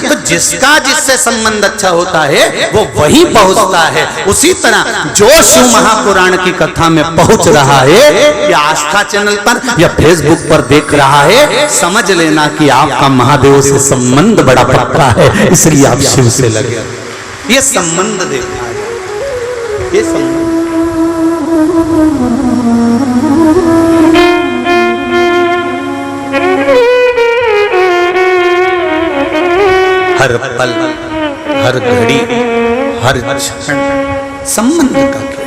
तो जिसका जिससे संबंध अच्छा होता है वो वही पहुंचता है। उसी तरह जो शिव महापुराण की कथा में पहुंच रहा है या आस्था चैनल पर या फेसबुक पर देख रहा है, समझ लेना कि आपका महादेव से संबंध बड़ा पक्का है, इसलिए आप शिव से लगे। ये संबंध देखा है, ये संबंध। हर पल, हर घड़ी, हर क्षण संबंध का क्या?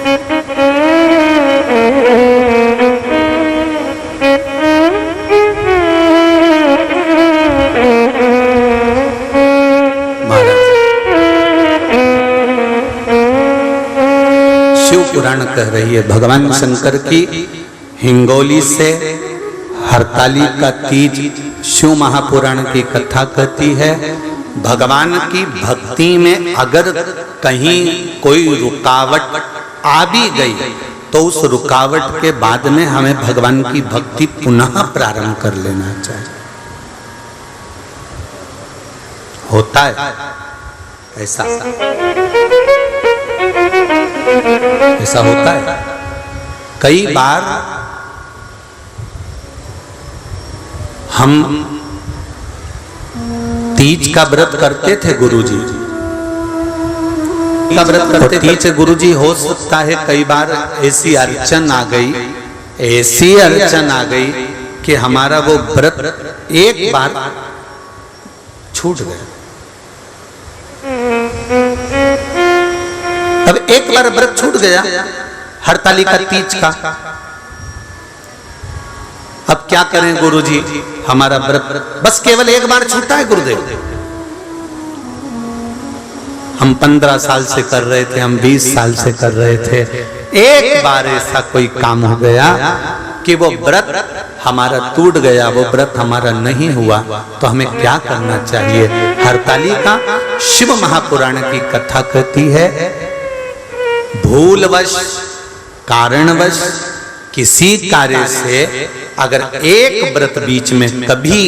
शिव पुराण कह रही है भगवान शंकर की हिंगोली से हरताली का तीज शिव महापुराण की कथा कहती है। भगवान की भक्ति में अगर कहीं कोई रुकावट आ भी गई तो उस रुकावट के बाद में हमें भगवान की भक्ति पुनः प्रारंभ कर लेना चाहिए। होता है ऐसा, ऐसा होता है। कई बार हम तीज का व्रत करते थे गुरुजी, का व्रत करते थे गुरुजी। हो सकता है कई बार ऐसी अड़चन आ गई, ऐसी अड़चन आ गई कि हमारा वो व्रत एक बार छूट गया। अब एक बार व्रत छूट गया हरताली का तीज का, अब क्या करें गुरुजी, हमारा व्रत बस केवल एक बार छूटा है गुरुदेव। हम 15 साल से कर रहे थे, हम 20 साल से कर रहे थे, एक बार ऐसा कोई काम हो गया कि वो व्रत हमारा टूट गया, वो व्रत हमारा नहीं हुआ, तो हमें क्या करना चाहिए? हरताली का शिव महापुराण की कथा कहती है भूलवश, कारणवश किसी कार्य से अगर एक व्रत बीच में कभी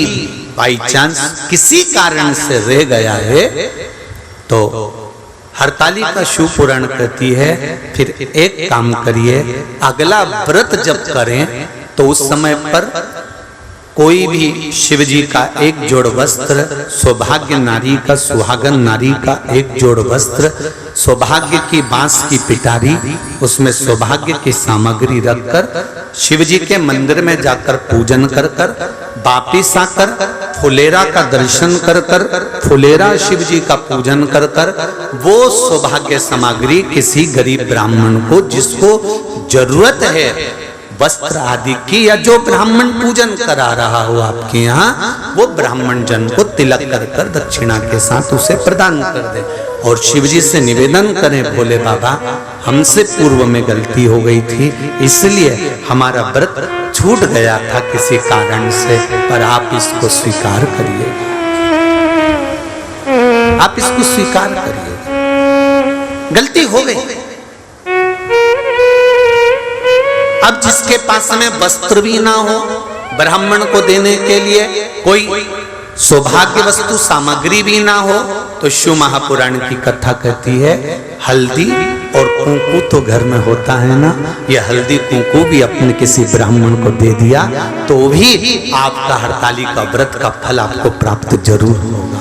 बाई चांस किसी कारण से रह गया है तो हरताली का शिव पुराण कहती है फिर एक काम करिए, अगला व्रत जब करें तो उस समय पर कोई भी शिव जी का एक जोड़ वस्त्र, सौभाग्य नारी का, सुहागन नारी का एक जोड़ वस्त्र, सौभाग्य की बांस की पिटारी, उसमें सौभाग्य की सामग्री रखकर शिव जी के मंदिर में जाकर पूजन कर कर वापिस आकर फुलेरा का दर्शन कर कर, फुलेरा शिव जी का पूजन कर कर वो सौभाग्य सामग्री किसी गरीब ब्राह्मण को जिसको जरूरत है वस्त्र आदि की, या जो ब्राह्मण पूजन करा रहा हो आपके यहाँ, वो ब्राह्मण जन को तिलक कर कर दक्षिणा के साथ उसे प्रदान कर दे और शिव जी से निवेदन करें, भोले बाबा हमसे पूर्व में गलती हो गई थी, इसलिए हमारा व्रत छूट गया था किसी कारण से, पर आप इसको स्वीकार करिए, आप इसको स्वीकार करिए, गलती हो गई। अब जिसके पास में वस्त्र भी ना हो ब्राह्मण को देने के लिए, कोई सौभाग्य वस्तु सामग्री भी ना हो, तो शिव महापुराण की कथा कहती है हल्दी और कुंकू तो घर में होता है ना, ये हल्दी कुंकू भी अपने किसी ब्राह्मण को दे दिया तो भी आपका हरताली का व्रत का फल आपको प्राप्त जरूर होगा।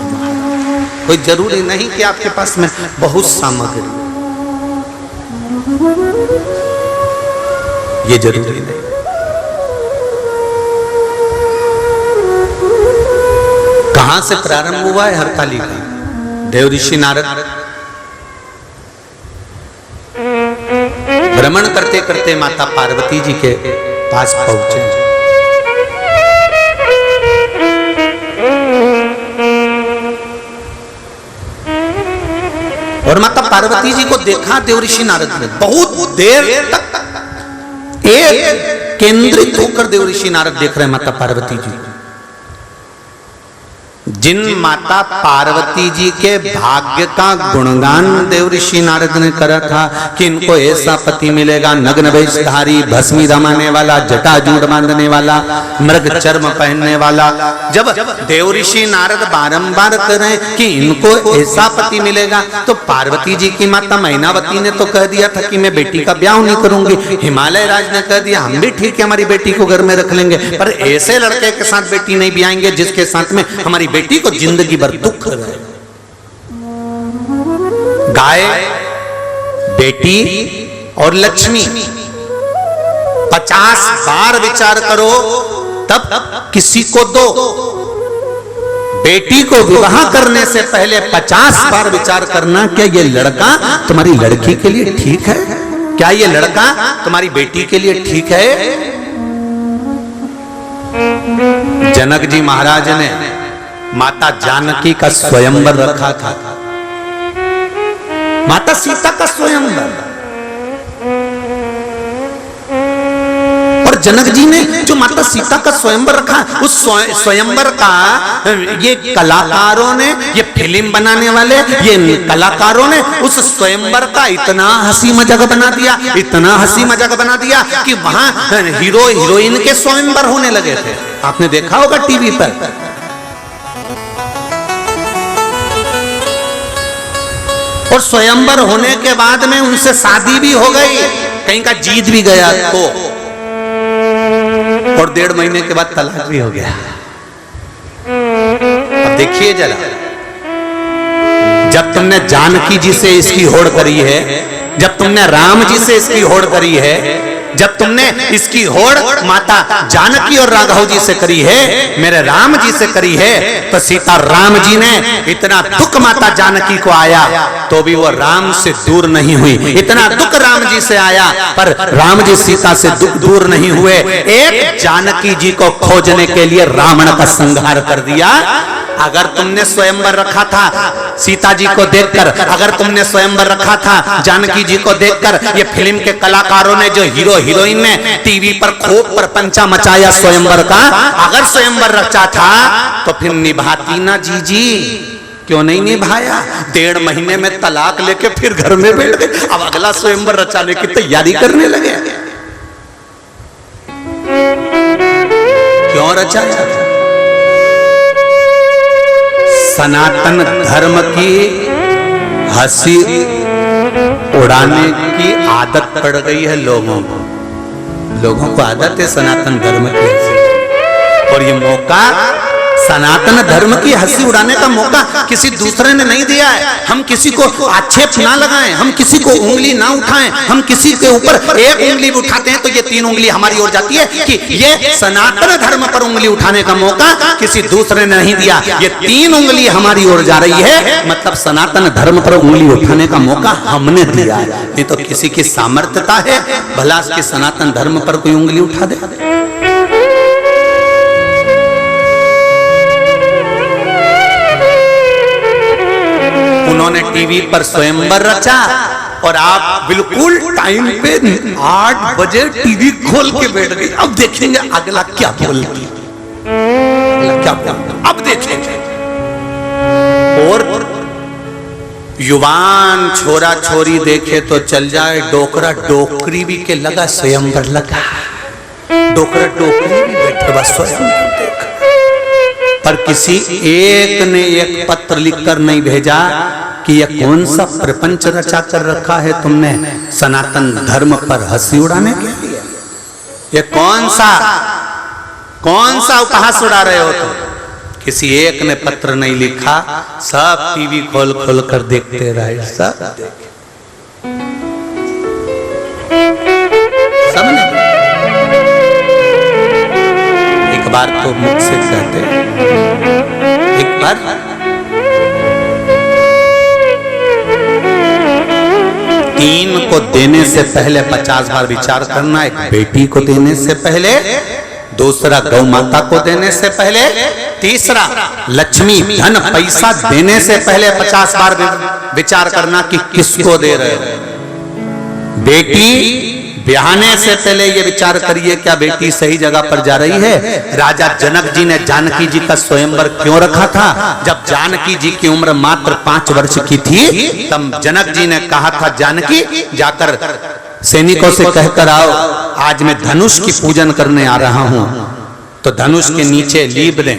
कोई जरूरी नहीं कि आपके पास में बहुत सामग्री, ये जरूरी नहीं। कहां से प्रारंभ हुआ है हरताली का? देव ऋषि नारद भ्रमण करते करते माता पार्वती जी के पास पहुंचे। और माता पार्वती जी को देखा देव ऋषि नारद ने, बहुत देर तक एक केंद्रित होकर देव ऋषि नारद देख रहे हैं माता पार्वती जी। जिन माता पार्वती जी के भाग्य का गुणगान देव ऋषि नारद ने करा था कि इनको ऐसा पति मिलेगा, नग्न वेशधारी, भस्मी रमाने वाला, जटाजूट बांधने वाला, मृग चर्म पहनने वाला, जब देव ऋषि नारद बारंबार कर रहे कि इनको ऐसा पति मिलेगा, तो पार्वती जी की माता मैनावती ने तो कह दिया था कि मैं बेटी का ब्याह नहीं करूंगी। हिमालय राज ने कह दिया हम भी ठीक है, हमारी बेटी को घर में रख लेंगे, पर ऐसे लड़के के साथ बेटी नहीं ब्याहेंगे जिसके साथ में हमारी बेटी को जिंदगी भर दुख रहे। गाय, बेटी और लक्ष्मी 50 बार विचार करो तब किसी को दो। बेटी को विवाह करने से पहले 50 बार विचार करना, क्या ये लड़का तुम्हारी लड़की के लिए ठीक है, क्या ये लड़का तुम्हारी बेटी के लिए ठीक है। जनक जी महाराज ने माता जानकी का स्वयंवर रखा था, माता सीता का स्वयंवर, और जनक जी ने जो माता सीता का स्वयंवर रखा, उस स्वयंवर का ये कलाकारों ने, ये फिल्म बनाने वाले ये कलाकारों ने उस स्वयंवर का इतना हंसी मजाक बना दिया, इतना हंसी मजाक बना दिया कि वहां हीरो हीरोइन के स्वयंवर होने लगे थे। आपने देखा होगा टीवी पर। और स्वयंवर होने के बाद में उनसे शादी भी हो गई, कहीं का जीत भी गया तो, और 1.5 महीने के बाद तलाक भी हो गया। अब देखिए जरा, जब तुमने जानकी जी से इसकी होड़ करी है, जब तुमने राम जी से इसकी होड़ करी है, जब तुमने इसकी होड़ माता जानकी और राघव जी से करी है, मेरे राम जी से करी है, तो सीता राम जी ने इतना दुख माता जानकी को आया तो भी वो राम से दूर नहीं हुई। इतना दुख राम जी से आया पर राम जी सीता से दुख दूर नहीं हुए। एक जानकी जी को खोजने के लिए रावण का संहार कर दिया। अगर तुमने स्वयंवर रखा था सीता जी को देखकर, अगर तुमने स्वयंवर रखा था जानकी जी को देखकर, ये फिल्म के कलाकारों ने, जो हीरो हीरोइन ने टीवी पर खूब प्रपंचा मचाया स्वयंवर का, अगर स्वयंवर रचा था तो फिर निभाती ना जीजी, क्यों नहीं निभाया। 1.5 महीने में तलाक लेके फिर घर में बैठ गए, अब अगला स्वयंवर रचाने की तैयारी करने लगे। क्यों रचाया? सनातन धर्म की हंसी उड़ाने की आदत पड़ गई है लोगों को। लोगों को आदत है सनातन धर्म की हंसी, और ये मौका, सनातन धर्म की हंसी उड़ाने का मौका किसी दूसरे ने नहीं दिया है। हम किसी को आक्षेप ना लगाएं, हम किसी को उंगली ना उठाएं, हम किसी के ऊपर एक उंगली भी उठाते हैं तो ये 3 उंगली हमारी ओर जाती है कि ये सनातन धर्म पर उंगली उठाने का मौका किसी दूसरे ने नहीं दिया। ये 3 उंगली हमारी ओर जा रही है, मतलब सनातन धर्म पर उंगली उठाने का मौका हमने दिया है। नहीं तो किसी की सामर्थ्यता है भला कि सनातन धर्म पर कोई उंगली उठा दे। उन्होंने टीवी पर स्वयंवर रचा और आप बिल्कुल टाइम पे 8 बजे टीवी खोल के बैठ गए। अब देखेंगे अगला क्या बोलती, क्या अब देखेंगे। और युवान छोरा छोरी देखे तो चल जाए, डोकरा डोकरी भी के लगा स्वयंवर लगा, डोकरा डोकरी भी बैठे बस स्वयंवर देख। पर किसी एक ने एक पत्र लिखकर नहीं भेजा कि यह कौन सा प्रपंच रचा कर रखा है तुमने सनातन धर्म पर हंसी उड़ाने के लिए। ये कौन सा उपहास उड़ा रहे हो तुम। किसी एक ने पत्र नहीं लिखा, सब टीवी खोल खोल कर देखते रहे, सब देखे, सब नहीं। एक बार तो मुख से कहते, एक बार 3 को देने से पहले 50 बार विचार करना। एक बेटी को देने से पहले, दूसरा गौ माता को देने से पहले, तीसरा लक्ष्मी धन पैसा देने से पहले 50 बार विचार करना कि किसको दे रहे हो। बेटी ब्याहने से पहले ये विचार करिए क्या बेटी सही जगह पर जा रही है। राजा जनक जी ने जानकी जी का स्वयंवर क्यों रखा था? जब जानकी जी की उम्र मात्र 5 वर्ष की थी तब जनक जी ने कहा था जानकी जाकर सैनिकों से कहकर आओ आज मैं धनुष की पूजन करने आ रहा हूं, तो धनुष के नीचे लीप दें।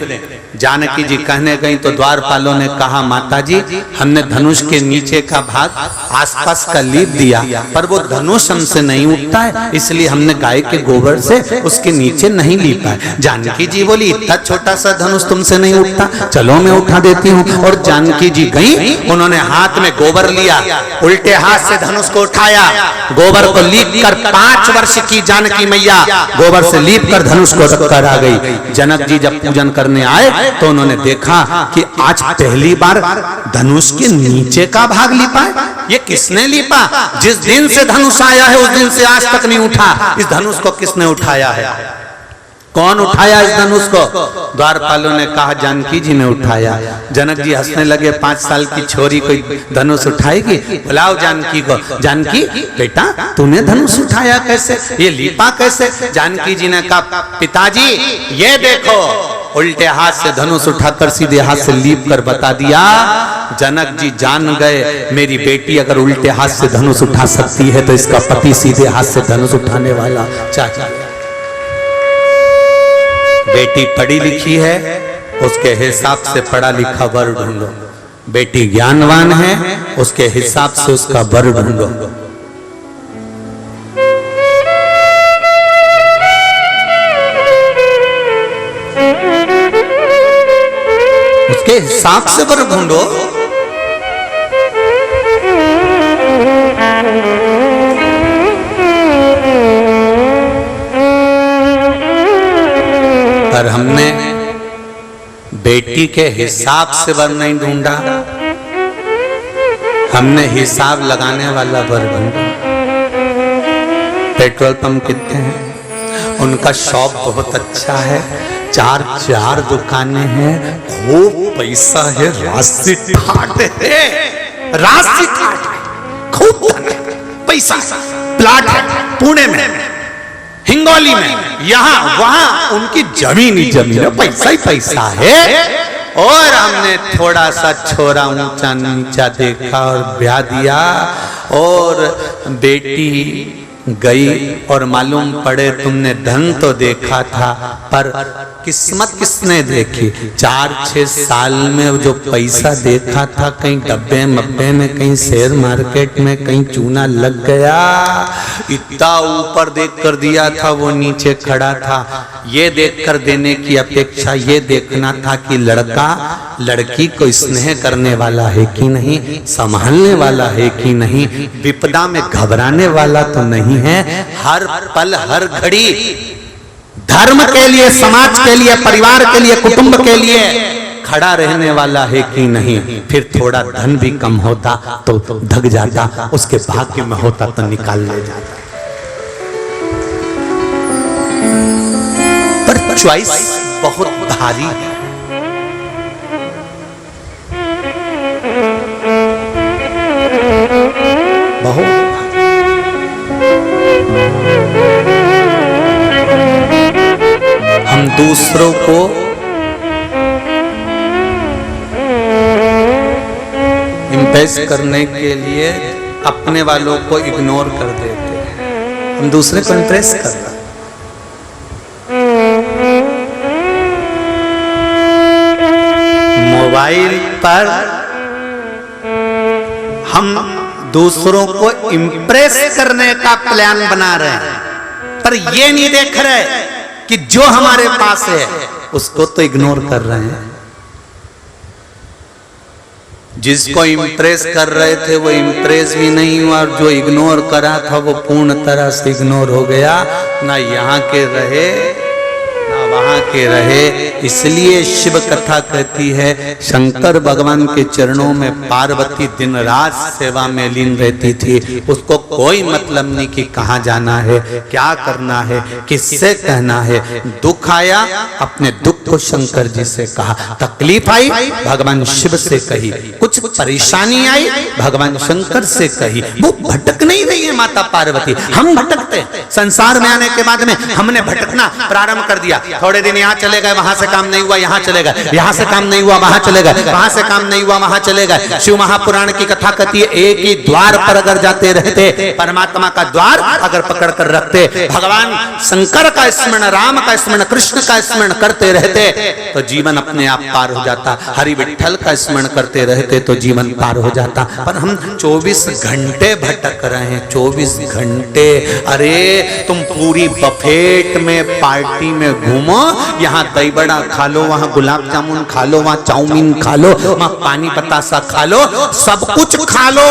जानकी जी कहने गई तो द्वारपालों ने कहा माता जी हमने धनुष के नीचे का भाग आसपास का लीप दिया पर वो धनुष हमसे नहीं उठता है, इसलिए हमने गाय के गोबर से उसके नीचे नहीं लीपा है। जानकी जी बोली इतना छोटा सा धनुष तुमसे नहीं उठता, चलो मैं उठा देती हूँ। और जानकी जी गई, उन्होंने हाथ में गोबर लिया, उल्टे हाथ से धनुष को उठाया, गोबर को लीप कर 5 वर्ष की जानकी मैया गोबर से लीप कर धनुष को रखकर आ गई। जनक जी जब पूजन करने आए तो उन्होंने देखा कि आज पहली बार धनुष के नीचे का भाग लीपा है। ये किसने लीपा? जिस दिन से धनुष आया है उस दिन से आज तक नहीं उठा। इस धनुष को किसने उठाया है? कौन उठाया इस धनुष को? द्वारपालों ने कहा जानकी जी ने उठाया। जनक जी हंसने लगे, 5 साल की छोरी कोई धनुष उठाएगी? बुलाओ जानकी को। जानकी बेटा तूने धनुष उठाया कैसे, ये लीपा कैसे? जानकी जी ने कहा पिताजी ये देखो, उल्टे हाथ से धनुष उठाकर सीधे हाथ से लीप कर बता दिया। जनक जी जान गए मेरी बेटी अगर उल्टे हाथ से धनुष उठा सकती है तो इसका पति सीधे हाथ से धनुष उठाने वाला चाहिए। बेटी पढ़ी लिखी है, उसके हिसाब से पढ़ा लिखा वर ढूंढो। बेटी ज्ञानवान है, उसके हिसाब से उसका वर ढूंढो। उसके हिसाब से वर ढूंढो। पर हमने बेटी के हिसाब से वर नहीं ढूंढा, हमने हिसाब लगाने वाला वर ढूंढा। पेट्रोल पंप कितने हैं, उनका शॉप बहुत अच्छा है, 4 दुकानें हैं, खूब पैसा है, राशि ठाट है, राशि ठाट खूब पैसा, प्लाट है पुणे में, हिंगोली में, यहाँ वहां उनकी जमीन ही जमीन है, पैसा ही पैसा है। और हमने थोड़ा सा छोरा ऊंचा नीचा देखा और ब्याह दिया। और बेटी गई और मालूम पड़े तुमने धन तो देखा था पर किस्मत किसने देखी? 4-6 साल में जो पैसा देखा था कहीं डब्बे मब्बे में, कहीं शेयर मार्केट में, कहीं चूना लग गया। इतना ऊपर देख कर दिया था वो नीचे खड़ा था। ये देख कर देने की अपेक्षा ये देखना था कि लड़का लड़की को स्नेह करने वाला है कि नहीं, संभालने वाला है कि नहीं, विपदा में घबराने वाला तो नहीं है, हर पल हर घड़ी धर्म के लिए, समाज के लिए, परिवार के लिए, कुटुंब के लिए खड़ा रहने वाला है कि नहीं। फिर थोड़ा धन भी कम होता तो धक जाता, उसके भाग्य में होता तो निकाल ले जाता। पर चॉइस बहुत भारी है। बहुत हम दूसरों को इम्प्रेस करने के लिए अपने वालों को इग्नोर कर देते हैं। हम दूसरे को इम्प्रेस करना, मोबाइल पर हम दूसरों को इम्प्रेस करने का प्लान बना रहे हैं, पर ये नहीं देख रहे कि जो हमारे पास है उसको तो इग्नोर कर रहे हैं। जिसको इम्प्रेस कर रहे थे वो इम्प्रेस भी नहीं हुआ, और जो इग्नोर करा था वो पूर्ण तरह से इग्नोर हो गया। ना यहाँ के रहे ना वहां के रहे। इसलिए शिव कथा कहती है शंकर भगवान के चरणों में पार्वती दिन रात सेवा में लीन रहती थी। उसको कोई मतलब नहीं कि कहाँ जाना है, क्या करना है, किससे कहना है। दुख आया अपने दुख को शंकर जी से कहा, तकलीफ आई भगवान शिव से कही, कुछ परेशानी आई भगवान शंकर से कही। वो भटक नहीं रही है माता पार्वती, हम भटकते। संसार में आने के बाद में हमने भटकना प्रारंभ कर दिया। थोड़े दिन यहाँ चले गए, वहां से काम नहीं हुआ, यहाँ चले गए, यहाँ से काम नहीं हुआ, वहां चले गए, वहां से काम नहीं हुआ, वहां चले गए। शिव महापुराण की कथा कहती है एक ही द्वार पर अगर जाते रहते, परमात्मा का द्वार अगर पकड़ कर रखते, भगवान शंकर का स्मरण, राम का स्मरण, कृष्ण का स्मरण करते रहते तो जीवन अपने आप पार हो जाता। हरि विठ्ठल का स्मरण करते रहते तो जीवन पार हो जाता। पर हम 24 घंटे भटक रहे हैं, 24 घंटे। अरे तुम पूरी बफेट में पार्टी में घूमो, यहाँ दही बड़ा खा लो, वहाँ गुलाब जामुन खा लो, वहाँ चाउमीन खा लो, वहाँ पानी बतासा खा लो, सब कुछ खा लो,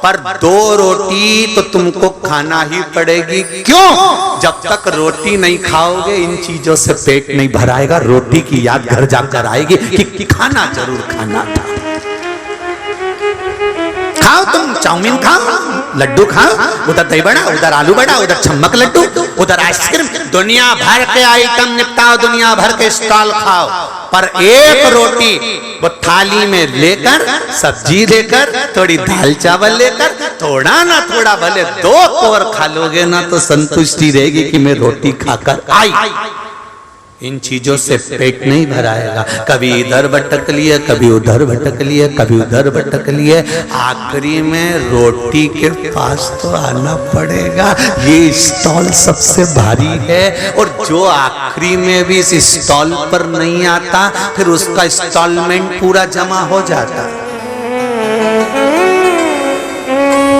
पर 2 रोटी तो तुमको खाना ही पड़ेगी। क्यों? जब तक रोटी नहीं खाओगे इन चीजों से पेट नहीं भराएगा। रोटी की याद घर जाकर आएगी कि खाना जरूर खाना था। खाओ, तुम चाउमीन खाओ, लड्डू खाओ, उधर दही बड़ा, उधर आलू बड़ा, उधर छम्मक लड्डू, उधर आइसक्रीम, दुनिया भर के आइटम निपटाओ, दुनिया भर के स्टॉल खाओ, पर एक रोटी वो थाली में लेकर, सब्जी लेकर, थोड़ी दाल चावल लेकर, थोड़ा ना थोड़ा भले 2 कौर खा लोगे ना तो संतुष्टि रहेगी कि मैं रोटी खाकर आई। इन चीजों से पेट नहीं भराएगा। कभी इधर भटक लिए, कभी उधर भटक लिए, कभी उधर भटक लिए, आखिरी में रोटी के पास तो आना पड़ेगा। ये स्टॉल सबसे भारी है, और जो आखिरी में भी इस स्टॉल पर नहीं आता फिर उसका इंस्टॉलमेंट पूरा जमा हो जाता।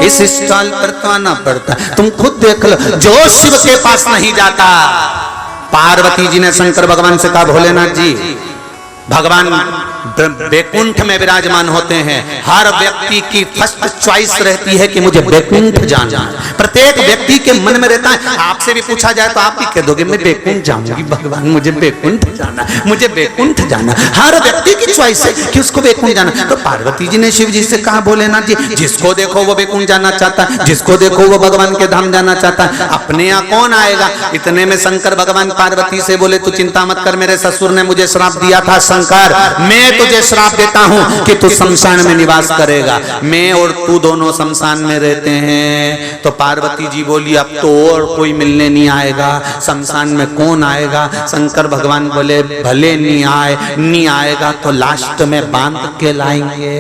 इस स्टॉल पर तो आना पड़ता। तुम खुद देख लो, जो शिव के पास नहीं जाता। पार्वती जी ने शंकर भगवान से कहा, भोलेनाथ जी, भगवान बैकुंठ में विराजमान होते हैं। हर व्यक्ति की फर्स्ट चॉइस रहती है कि मुझे बैकुंठ जाना। प्रत्येक व्यक्ति के मन में रहता है। आपसे भी पूछा जाए तो आप भी कह दोगे मैं बैकुंठ जाऊंगी, भगवान मुझे बैकुंठ जाना, मुझे बैकुंठ जाना। हर व्यक्ति की चॉइस है कि उसको बैकुंठ जाना। तो पार्वती जी ने शिव जी से कहा, भोलेनाथ जी, जिसको देखो वो बैकुंठ जाना चाहता है, जिसको देखो वो भगवान के धाम जाना चाहता है, अपने यहाँ कौन आएगा। इतने में शंकर भगवान पार्वती से बोले, तू चिंता मत कर, मेरे ससुर ने मुझे श्राप दिया था। शंकर, मैं तुझे श्राप देता हूं कि तू शमशान में निवास करेगा। मैं और तू दोनों शमशान में रहते हैं। तो पार्वती जी बोली, अब तो और कोई मिलने नहीं आएगा, शमशान में कौन आएगा। शंकर भगवान बोले, भले नहीं आएगा तो लास्ट में बांध के लाएंगे।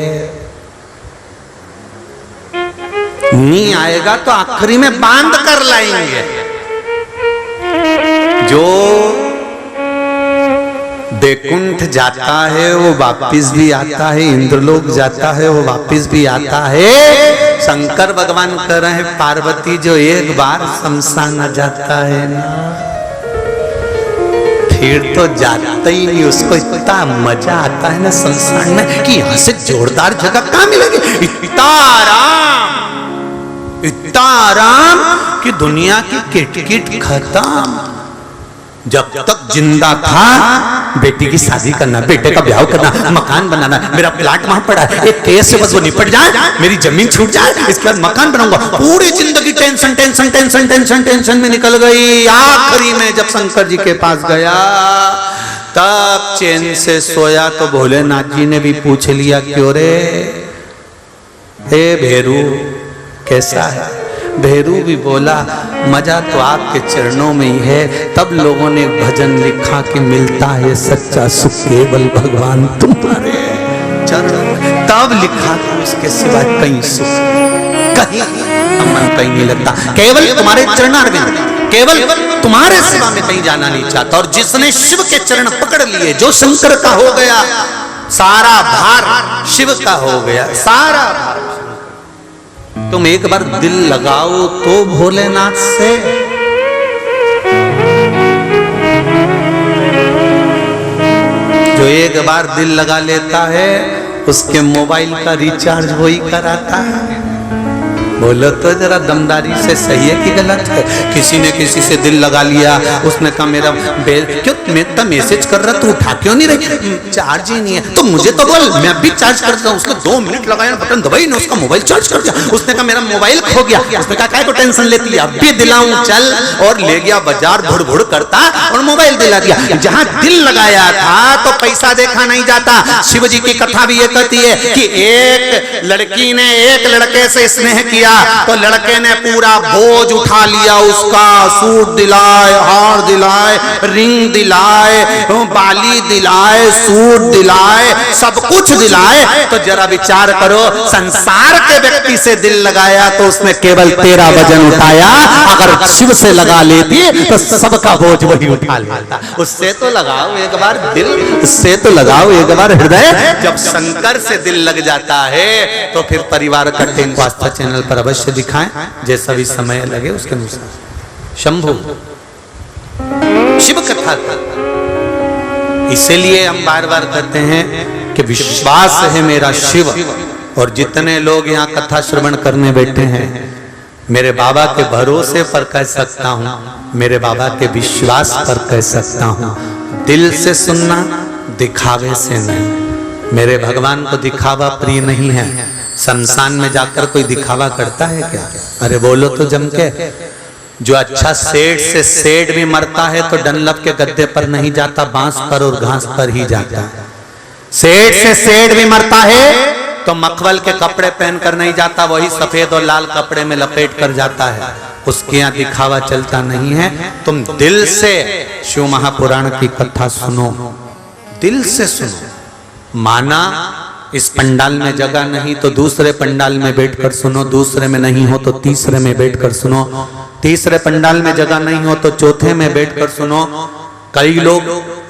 नहीं आएगा तो आखिरी में बांध कर लाएंगे। जो बैकुंठ जाता है वो वापिस भी आता है, इंद्रलोक जाता है वो वापिस भी आता है। शंकर भगवान कह रहे हैं, पार्वती जो एक बार शमशान आ जाता है ना, फिर तो जाता ही नहीं। उसको इतना मजा आता है ना शमशान में कि यहाँ से जोरदार जगह कहाँ मिलेगी। इतना आराम कि दुनिया की किटकिट खत्म। जब तक जिंदा था बेटी की शादी करना, बेटे का ब्याह करना, मकान बनाना, मेरा प्लाट वहां पड़ा है, एक केस से बस वो निपट जाए, मेरी जमीन छूट जाए, इसके बाद मकान बनाऊंगा। पूरी जिंदगी tension tension tension tension tension में निकल गई। आखिरी में जब शंकर जी के पास गया तब चैन से सोया तो भोलेनाथ जी ने भी पूछ लिया, क्यों रे हे भेरू, कैसा है। भेरू भी बोला, मजा तो आपके चरणों में ही है। तब लोगों ने भजन लिखा कि मिलता है सच्चा सुख केवल भगवान तुम्हारे चरणों में। तब लिखा कि उसके सिवा कहीं सुख कहीं मन कहीं नहीं लगता, केवल तुम्हारे चरणारविंद, केवल तुम्हारे सिवा में कहीं जाना नहीं चाहता। और जिसने शिव के चरण पकड़ लिए, जो शंकर का हो गया, सारा भार शिव का हो गया, सारा भार। तुम एक बार दिल लगाओ तो भोलेनाथ से। जो एक बार दिल लगा लेता है उसके मोबाइल का रिचार्ज वही कराता है। बोलो तो जरा दमदारी से, सही है कि गलत है? किसी ने किसी से दिल लगा लिया, उसने कहा मेरा क्यों मैं तो मैसेज कर रहा, तू उठा क्यों नहीं रही? चार्ज ही नहीं है। तो मुझे तो बोल, मैं भी चार्ज करता हूँ। उसने 2 मिनट लगाया, बटन दबाई ना, उसका मोबाइल चार्ज कर दिया। उसने कहा मेरा मोबाइल खो गया। उसने कहा काय को टेंशन लेती है, अब भी दिलाऊं चल, और ले गया बाजार, भुड़ भुड़ करता और मोबाइल दिला दिया। जहां दिल लगाया था तो पैसा देखा नहीं जाता। शिव जी की कथा भी ये कहती है कि एक लड़की ने एक लड़के से स्नेह किया तो लड़के ने पूरा बोझ उठा लिया उसका, सूट दिलाए, हार दिलाए, रिंग दिलाए, बाली दिलाए, सूट दिलाए, सब कुछ दिलाए। तो जरा विचार करो, संसार के व्यक्ति से दिल लगाया तो उसने केवल तेरा वजन उठाया, अगर शिव से लगा लेती तो सबका बोझ वही उठा लेता। उससे तो लगाओ एक बार दिल, उससे तो लगाओ एक बार हृदय। जब शंकर से दिल लग जाता है तो फिर परिवार कट्टे को आस्था चैनल पर अवश्य दिखाएं, जैसा भी समय लगे उसके अनुसार। शंभु शिव कथा, इसीलिए हम बार बार कहते हैं कि विश्वास है मेरा शिव। और जितने लोग यहाँ कथा श्रवण करने बैठे हैं, मेरे बाबा के भरोसे पर कह सकता हूँ, मेरे बाबा के विश्वास पर कह सकता हूँ, दिल से सुनना, दिखावे से नहीं। मेरे भगवान को दिखावा प्रिय नहीं है। शमशान में जाकर कोई दिखावा करता है क्या? अरे बोलो तो जम के। जो अच्छा सेठ से सेठ भी मरता है तो डनलप के गद्दे पर नहीं जाता, बांस पर और घास पर ही जाता है। सेठ से सेठ भी मरता है तो मखमल के कपड़े पहनकर नहीं जाता, वही सफेद और लाल कपड़े में लपेट कर जाता है। उसके यहाँ दिखावा चलता नहीं है। तुम दिल से शिव महापुराण की कथा सुनो, दिल से सुनो। माना इस पंडाल में जगह नहीं तो दूसरे पंडाल में बैठकर सुनो, दूसरे में नहीं हो तो तीसरे में बैठकर सुनो, तीसरे पंडाल में जगह नहीं हो तो चौथे में बैठकर सुनो। कई लोग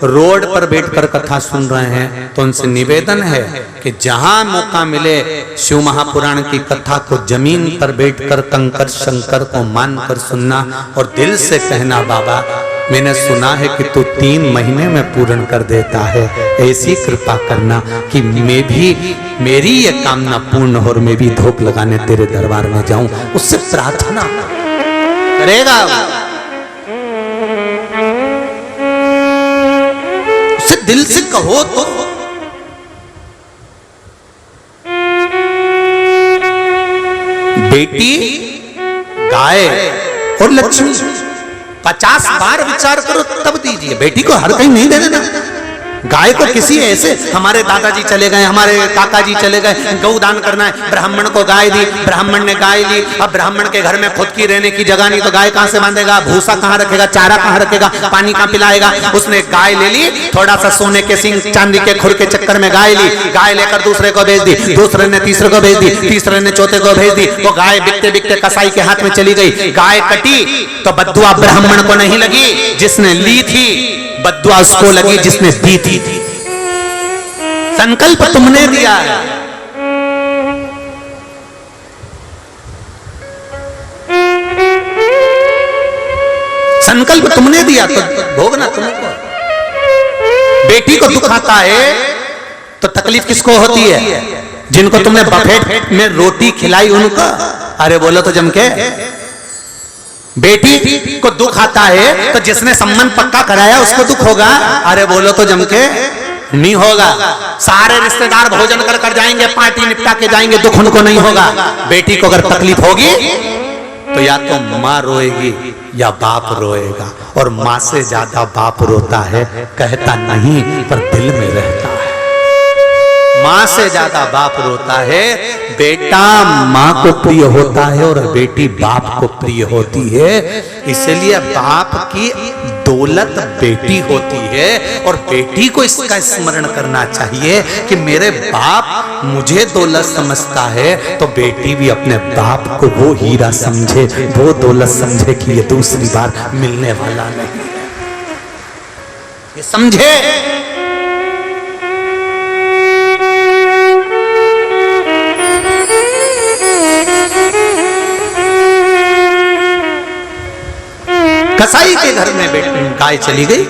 रोड पर बैठकर कथा सुन रहे हैं, तो उनसे निवेदन है कि जहां मौका मिले शिव महापुराण की कथा को जमीन पर बैठकर कंकर शंकर को मानकर सुनना और दिल से कहना, बाबा मैंने सुना है कि तू 3 महीने में पूर्ण कर देता है, ऐसी कृपा करना कि मैं भी, मेरी ये कामना पूर्ण हो और मैं भी धूप लगाने तेरे दरबार में जाऊं। उससे प्रार्थना करेगा, उससे दिल से कहो तो। बेटी, गाय और लक्ष्मी 50 बार विचार करो तब दीजिए। बेटी को हर कहीं नहीं दे देना। गाय को किसी ऐसे, हमारे दादाजी चले गए, हमारे काका जी चले गए, गौदान करना है, ब्राह्मण को गाय दी, ब्राह्मण ने गाय ली। अब ब्राह्मण के घर में खुद की रहने की जगह नहीं तो गाय कहां से बांधेगा, भूसा कहां रखेगा, चारा कहां रखेगा, पानी कहां पिलाएगा। उसने गाय ले ली, थोड़ा सा सोने के सिंह चांदी के खुर के चक्कर में गाय ली, गाय लेकर दूसरे को भेज दी, दूसरे ने तीसरे को भेज दी, तीसरे ने चौथे को भेज दी। वो गाय बिकते बिकते कसाई के हाथ में चली गई। गाय कटी तो बद्दुआ ब्राह्मण को नहीं लगी जिसने ली थी, बद्दुआ उसको लगी जिसने दी थी। संकल्प तुमने दिया है, संकल्प तुमने दिया तो भोगना तुमको। बेटी को दुख आता है तो तकलीफ किसको होती है? जिनको तुमने बफेट में रोटी खिलाई उनको। अरे बोलो तो जम के। बेटी को दुख आता है तो जिसने संबंध पक्का कराया उसको दुख होगा। अरे बोलो तो जम के नहीं होगा। सारे रिश्तेदार भोजन कर कर जाएंगे, पार्टी निपटा के जाएंगे, दुख उनको नहीं होगा। बेटी को अगर तकलीफ होगी तो या तो माँ रोएगी या बाप रोएगा, और माँ से ज्यादा बाप रोता है, कहता नहीं पर दिल में रहता है। माँ से ज्यादा बाप रोता है। बेटा माँ को प्रिय होता है और बेटी बाप को प्रिय होती है। इसलिए बाप की दौलत बेटी होती है और बेटी को इसका स्मरण करना चाहिए कि मेरे बाप मुझे दौलत समझता है तो बेटी भी अपने बाप को वो हीरा समझे, वो दौलत समझे कि ये दूसरी बार मिलने वाला नहीं है। ये समझे। कसाई के घर में गाय चली गई,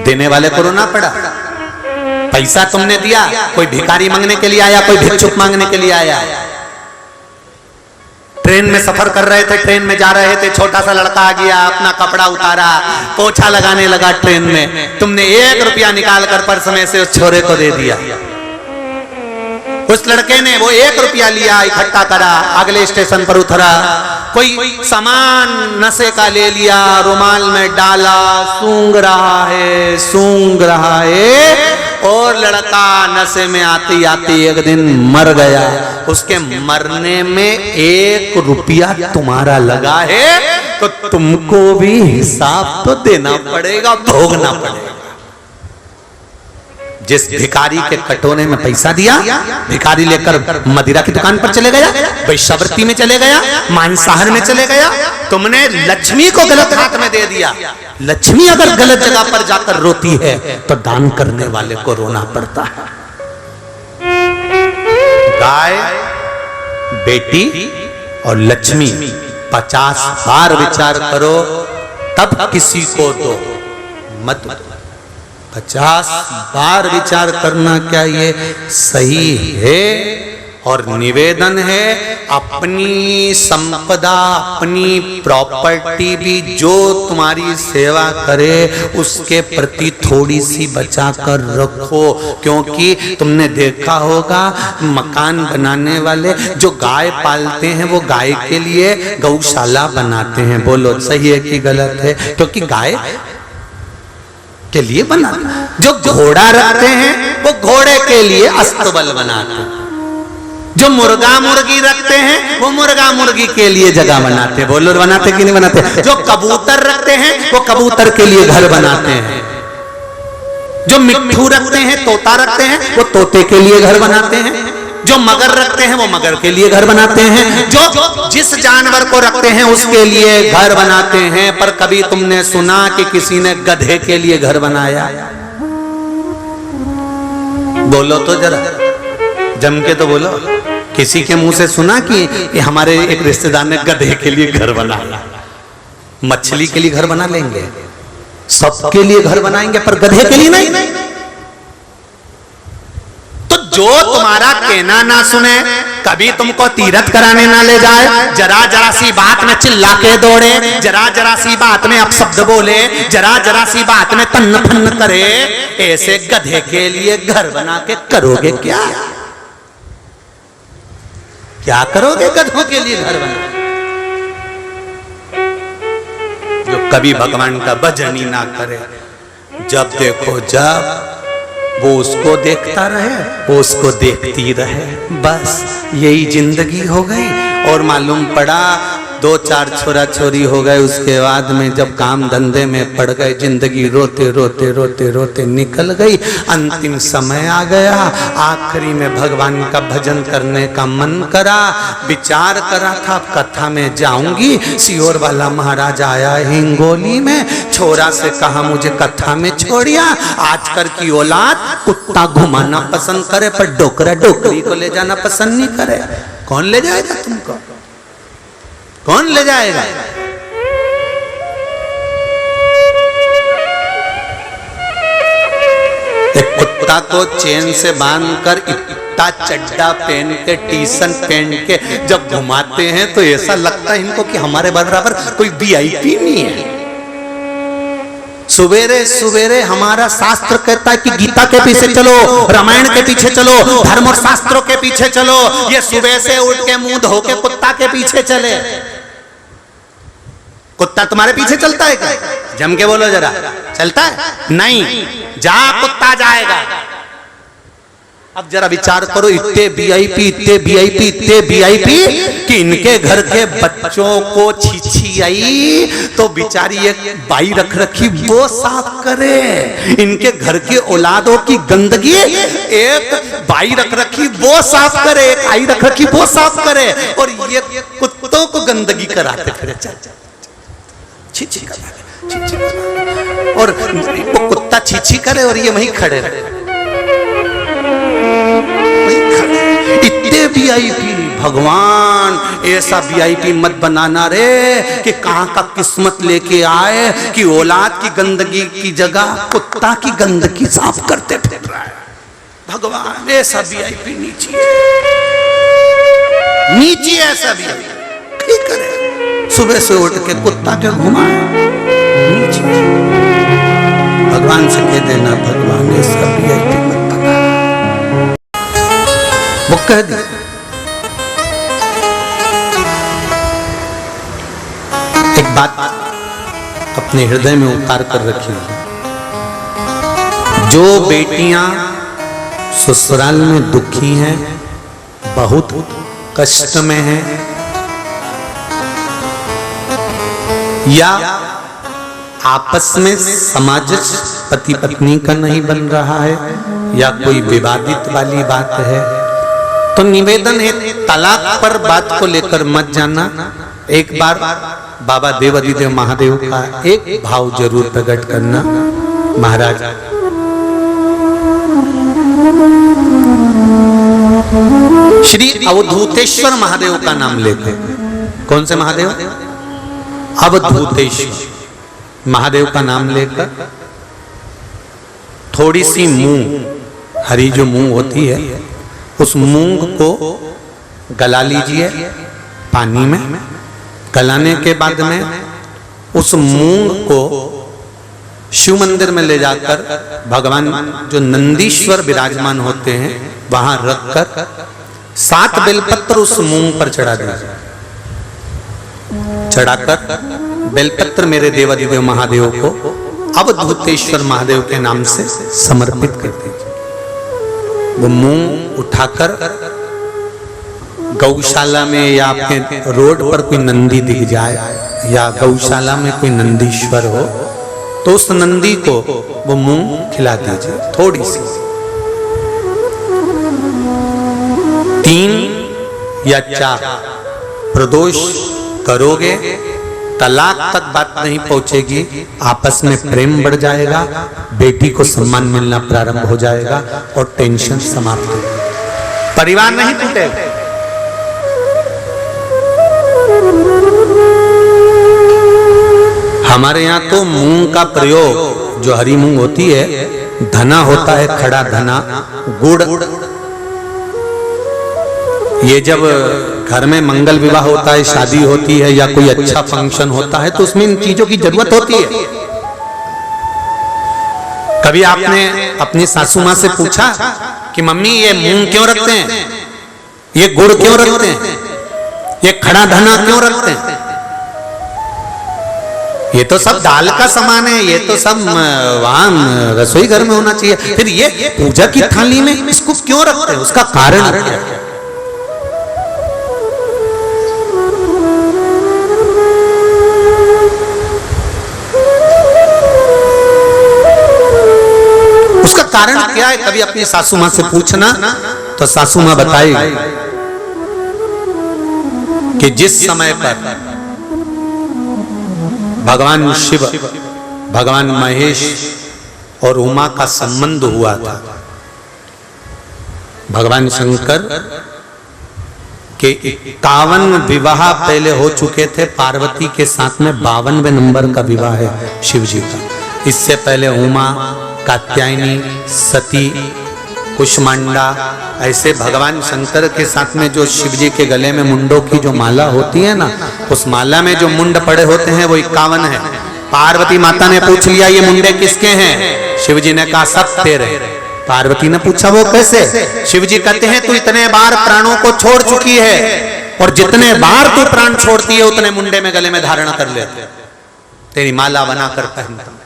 देने वाले को रोना पड़ा। पैसा तुमने दिया, कोई भिखारी मांगने के लिए आया, कोई भिक्षुक मांगने के लिए आया। ट्रेन में सफर कर रहे थे, ट्रेन में जा रहे थे, छोटा सा लड़का आ गया, अपना कपड़ा उतारा, पोछा लगाने लगा ट्रेन में। तुमने 1 रुपया निकाल कर पर्स में से उस छोरे को दे दिया। उस लड़के ने वो 1 रुपया लिया, इकट्ठा करा, अगले स्टेशन पर उतरा, कोई सामान नशे का ले लिया, रुमाल में डाला, सूंघ रहा है और लड़का नशे में आते आते एक दिन मर गया। उसके मरने में 1 रुपया तुम्हारा लगा है तो तुमको भी हिसाब तो देना पड़ेगा, भोगना पड़ेगा। जिस भिखारी के कटोरे में पैसा दिया, भिखारी लेकर मदिरा की दुकान पर चले गया, वैश्यावृत्ति में चले गया, मांसाहार में चले गया। तुमने लक्ष्मी को गलत हाथ में दे दिया। लक्ष्मी अगर गलत जगह पर जाकर रोती है तो दान करने वाले को रोना पड़ता है। गाय, बेटी और लक्ष्मी 50 बार विचार करो तब किसी को दो, मत 50 बार विचार करना क्या ये सही है? और निवेदन है, अपनी संपदा, अपनी प्रॉपर्टी भी जो तुम्हारी सेवा करे उसके प्रति थोड़ी सी बचा कर रखो। क्योंकि तुमने देखा होगा मकान बनाने वाले जो गाय पालते हैं वो गाय के लिए गौशाला बनाते हैं। बोलो सही है कि गलत है? क्योंकि गाय के लिए बना। जो घोड़ा रखते हैं वो घोड़े के लिए अस्तबल बनाते हैं। जो मुर्गा मुर्गी रखते हैं वो मुर्गा मुर्गी के लिए जगह बनाते हैं। बोलो बनाते कि नहीं बनाते? जो कबूतर रखते हैं वो कबूतर के लिए घर बनाते हैं। जो मिट्ठू रखते हैं, तोता रखते हैं, वो तोते के लिए घर बनाते हैं। जो मगर रखते हैं वो मगर के लिए घर बनाते हैं। जो जिस जानवर को रखते हैं उसके लिए घर बनाते हैं। पर कभी तुमने सुना कि किसी ने गधे के लिए घर बनाया? बोलो तो जरा, जम के तो बोलो। किसी के मुंह से सुना कि हमारे एक रिश्तेदार ने गधे के लिए घर बनाया? मछली के लिए घर बना लेंगे, सबके लिए घर बनाएंगे, पर गधे के लिए नहीं। जो तुम्हारा कहना ना सुने, कभी तुमको तीरथ कराने ना ले जाए, जरा जरा सी बात में चिल्ला के दौड़े, जरा जरा सी बात में अपशब्द बोले, जरा जरा सी बात में तन्न फन्न करे, ऐसे गधे के लिए घर बना के करोगे क्या? क्या करोगे गधों के लिए घर बना? जो कभी भगवान का भजन ही ना करे, जब देखो जब वो उसको देखता रहे, वो उसको देखती रहे, बस यही जिंदगी हो गई। और मालूम पड़ा 2-4 छोरा छोरी हो गए, उसके बाद में जब काम धंधे में पड़ गए, जिंदगी रोते रोते रोते रोते निकल गई। अंतिम समय आ गया, आखिरी में भगवान का भजन करने का मन करा, विचार करा था कथा में जाऊंगी। सियोर वाला महाराज आया हिंगोली में, छोरा से कहा मुझे कथा में छोड़िया। आजकल की औलाद कुत्ता घुमाना पसंद करे पर डोकरा डोकरी को ले जाना पसंद नहीं करे। कौन ले जाएगा तुमको? कौन ले जाएगा? एक कुत्ता को चेन से बांधकर इतना चड्डा पहन के, टी शर्ट पहन के जब घुमाते हैं तो ऐसा लगता है इनको कि हमारे बराबर कोई VIP नहीं है। सुबेरे सुबेरे हमारा शास्त्र कहता है कि गीता के पीछे चलो, रामायण के पीछे चलो, धर्म और शास्त्रों के पीछे चलो। ये सुबह से उठ के मुंह धो के कुत्ता के पीछे चले। कुत्ता तुम्हारे पीछे चलता है क्या? जम के बोलो जरा, चलता है? नहीं, जहां कुत्ता जाएगा। अब जरा विचार करो, इतने VIP कि इनके घर के बच्चों को छीछी आई तो बेचारी एक बाई रख रखी वो साफ करे। इनके घर के औलादों की गंदगी एक बाई रख रखी वो साफ करे, एक आई रख रखी वो साफ करे, और ये कुत्तों को गंदगी कराते फिरे। छीछी करे, और वो कुत्ता छीछी करे और ये वहीं खड़े रहे। इतने VIP, भगवान ऐसा VIP मत बनाना रे कि कहां का किस्मत लेके आए कि औलाद की गंदगी की जगह कुत्ता की गंदगी साफ करते फिर रहा है। भगवान ऐसा VIP नीचे ऐसा VIP। सुबह से उठ के कुत्ता के घुमाए नीचे, भगवान से कह देना भगवान ये सब मत पका, वो कह दी। एक बात अपने हृदय में उतार कर रखी, जो बेटियां ससुराल में दुखी हैं, बहुत कष्ट में हैं, या आपस में सामाजिक पति पत्नी का नहीं बन रहा है, या कोई विवादित वाली बात है, तो निवेदन है तलाक पर बात को लेकर मत जाना। एक बार बाबा देवाधिदेव महादेव का एक भाव जरूर प्रकट करना। महाराज श्री अवधूतेश्वर महादेव का नाम लेते। कौन से महादेव? अवधूतेश्वर महादेव का नाम लेकर थोड़ी सी मूंग, हरी जो मूंग होती है, उस मूंग को गला लीजिए पानी में। गलाने के बाद में उस मूंग को शिव मंदिर में ले जाकर भगवान जो नंदीश्वर विराजमान होते हैं वहां रखकर 7 बेलपत्र उस मूंग पर चढ़ा दीजिए। चढ़ाकर बेलपत्र मेरे देवाधिदेव महादेव को अवधूतेश्वर महादेव के नाम से समर्पित कर दीजिए। वो मूंग उठाकर गौशाला में या आपके रोड पर कोई नंदी दिख जाए या गौशाला में कोई नंदीश्वर हो तो उस नंदी को वो मूंग खिला दीजिए थोड़ी सी। 3 या 4 प्रदोष करोगे, तलाक तक बात नहीं पहुंचेगी, आपस में प्रेम बढ़ जाएगा, बेटी को सम्मान मिलना प्रारंभ हो जाएगा और टेंशन समाप्त हो जाएगा, परिवार नहीं टूटेगा। हमारे यहाँ तो मूंग का प्रयोग, जो हरी मूंग होती है, धना होता है, खड़ा धना, गुड़, ये जब घर में मंगल विवाह होता है, शादी होती है या कोई अच्छा फंक्शन होता है तो उसमें इन चीजों की जरूरत होती है। कभी आपने अपनी सासू माँ से पूछा कि मम्मी ये मूंग क्यों रखते हैं, ये गुड़ क्यों रखते हैं, ये खड़ा धना क्यों रखते हैं? ये तो सब दाल का सामान है, ये तो सब वहां रसोई घर में होना चाहिए, फिर ये पूजा की थाली में इसको क्यों रखते हैं? उसका कारण क्या है? उसका कारण क्या है? कभी अपनी सासू माँ से पूछना तो सासू माँ बताएगी कि जिस समय पर भगवान शिव, भगवान महेश और उमा का संबंध हुआ था, भगवान शंकर के 51 विवाह पहले हो चुके थे, पार्वती के साथ में 52वें नंबर का विवाह है शिव जी का। इससे पहले उमा, कात्यायनी, सती, कुष्मांडा, ऐसे भगवान शंकर के साथ में जो शिव जी के गले में मुंडों की जो माला होती है ना, उस माला में जो मुंड पड़े होते हैं वो 51 है। पार्वती माता ने पूछ लिया ये मुंडे किसके हैं? शिव जी ने कहा सब तेरे। पार्वती ने पूछा वो कैसे? शिव जी कहते हैं तू इतने बार प्राणों को छोड़ चुकी है और जितने बार तू प्राण छोड़ती है उतने मुंडे में गले में धारण कर ले, तेरी माला बनाकर पहनता।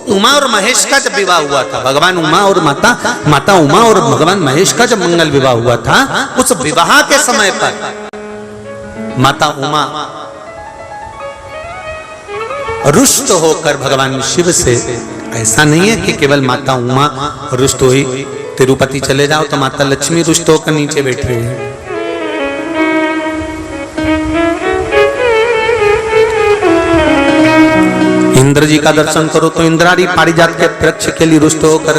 उमा और महेश का जब विवाह हुआ था, भगवान उमा और माता उमा और भगवान महेश का जब मंगल विवाह हुआ था, उस विवाह के समय पर माता उमा रुष्ट होकर भगवान शिव से, ऐसा नहीं है कि केवल माता उमा रुष्ट हुई, तिरुपति चले जाओ तो माता लक्ष्मी रुष्ट होकर नीचे बैठी हुई है। इंद्र जी का दर्शन करो तो इंद्राणी पारिजात के वृक्ष के लिए रुष्ट होकर,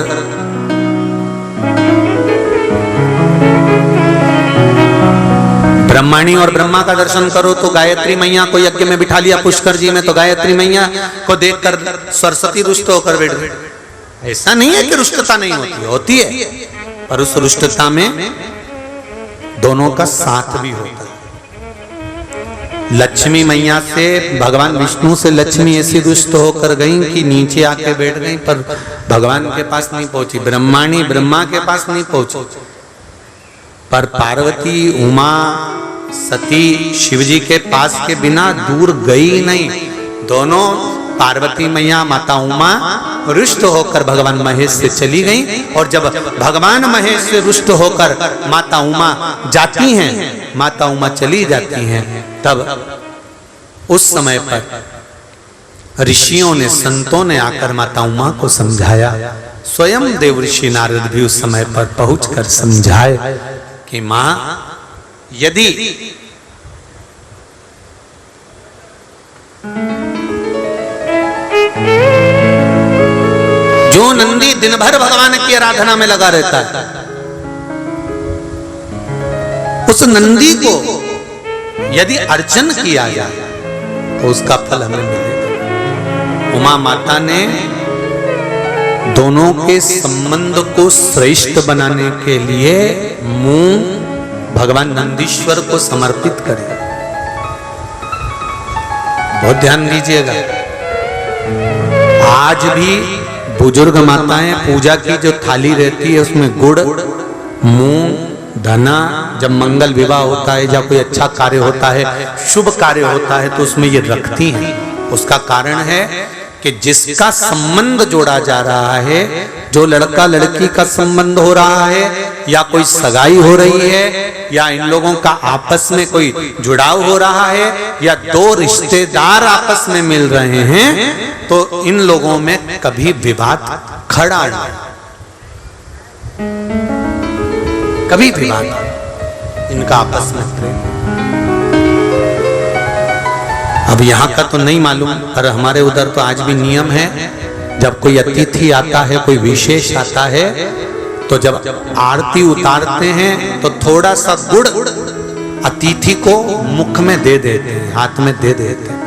ब्रह्माणी और ब्रह्मा का दर्शन करो तो गायत्री मैया को यज्ञ में बिठा लिया पुष्कर जी में, तो गायत्री मैया को देखकर सरस्वती रुष्ट होकर बैठ गई। ऐसा नहीं है कि रुष्टता नहीं होती, होती है, पर उस रुष्टता में दोनों का साथ भी होता है। लक्ष्मी मैया से भगवान विष्णु से लक्ष्मी ऐसी दुष्ट होकर गई कि नीचे आके बैठ गई, पर भगवान के पास नहीं पहुंची। ब्रह्माणी ब्रह्मा के पास नहीं पहुंची, पर पार्वती उमा सती शिवजी के पास के बिना दूर गई नहीं। दोनों पार्वती मैया माता उमा रुष्ट होकर भगवान महेश से चली गई, और जब भगवान महेश से रुष्ट होकर माता उमा जाती हैं, माता उमा चली जाती हैं, तब उस समय पर ऋषियों ने संतों ने आकर माता उमा को समझाया। स्वयं देवऋषि नारद भी उस समय पर पहुंचकर समझाए कि मां, यदि जो नंदी दिन भर भगवान की आराधना में लगा रहता है, उस नंदी को यदि अर्चन किया जाए तो उसका फल हमें मिलेगा। उमा माता ने दोनों के संबंध को श्रेष्ठ बनाने के लिए मुंह भगवान नंदीश्वर को समर्पित करे। बहुत ध्यान दीजिएगा, आज भी बुजुर्ग माताएं पूजा की जो थाली रहती है उसमें गुड़, मूंग, धना, जब मंगल विवाह होता है या कोई अच्छा कार्य होता है, शुभ कार्य होता है, तो उसमें ये रखती हैं। उसका कारण है कि जिसका संबंध जोड़ा जा रहा है, जो लड़का लड़की का संबंध हो रहा है, या कोई सगाई हो रही है, या इन लोगों का आपस में कोई जुड़ाव हो रहा है, या दो रिश्तेदार आपस में मिल रहे हैं, तो इन लोगों में कभी विवाद खड़ा नहीं, कभी विवाद इनका आपस में प्रेम। अब यहाँ का तो नहीं मालूम, पर हमारे उधर तो आज भी नियम है, जब कोई अतिथि आता है, कोई विशेष आता है, तो जब आरती उतारते हैं तो थोड़ा सा गुड़ अतिथि को मुख में दे देते हैं, हाथ में दे देते हैं।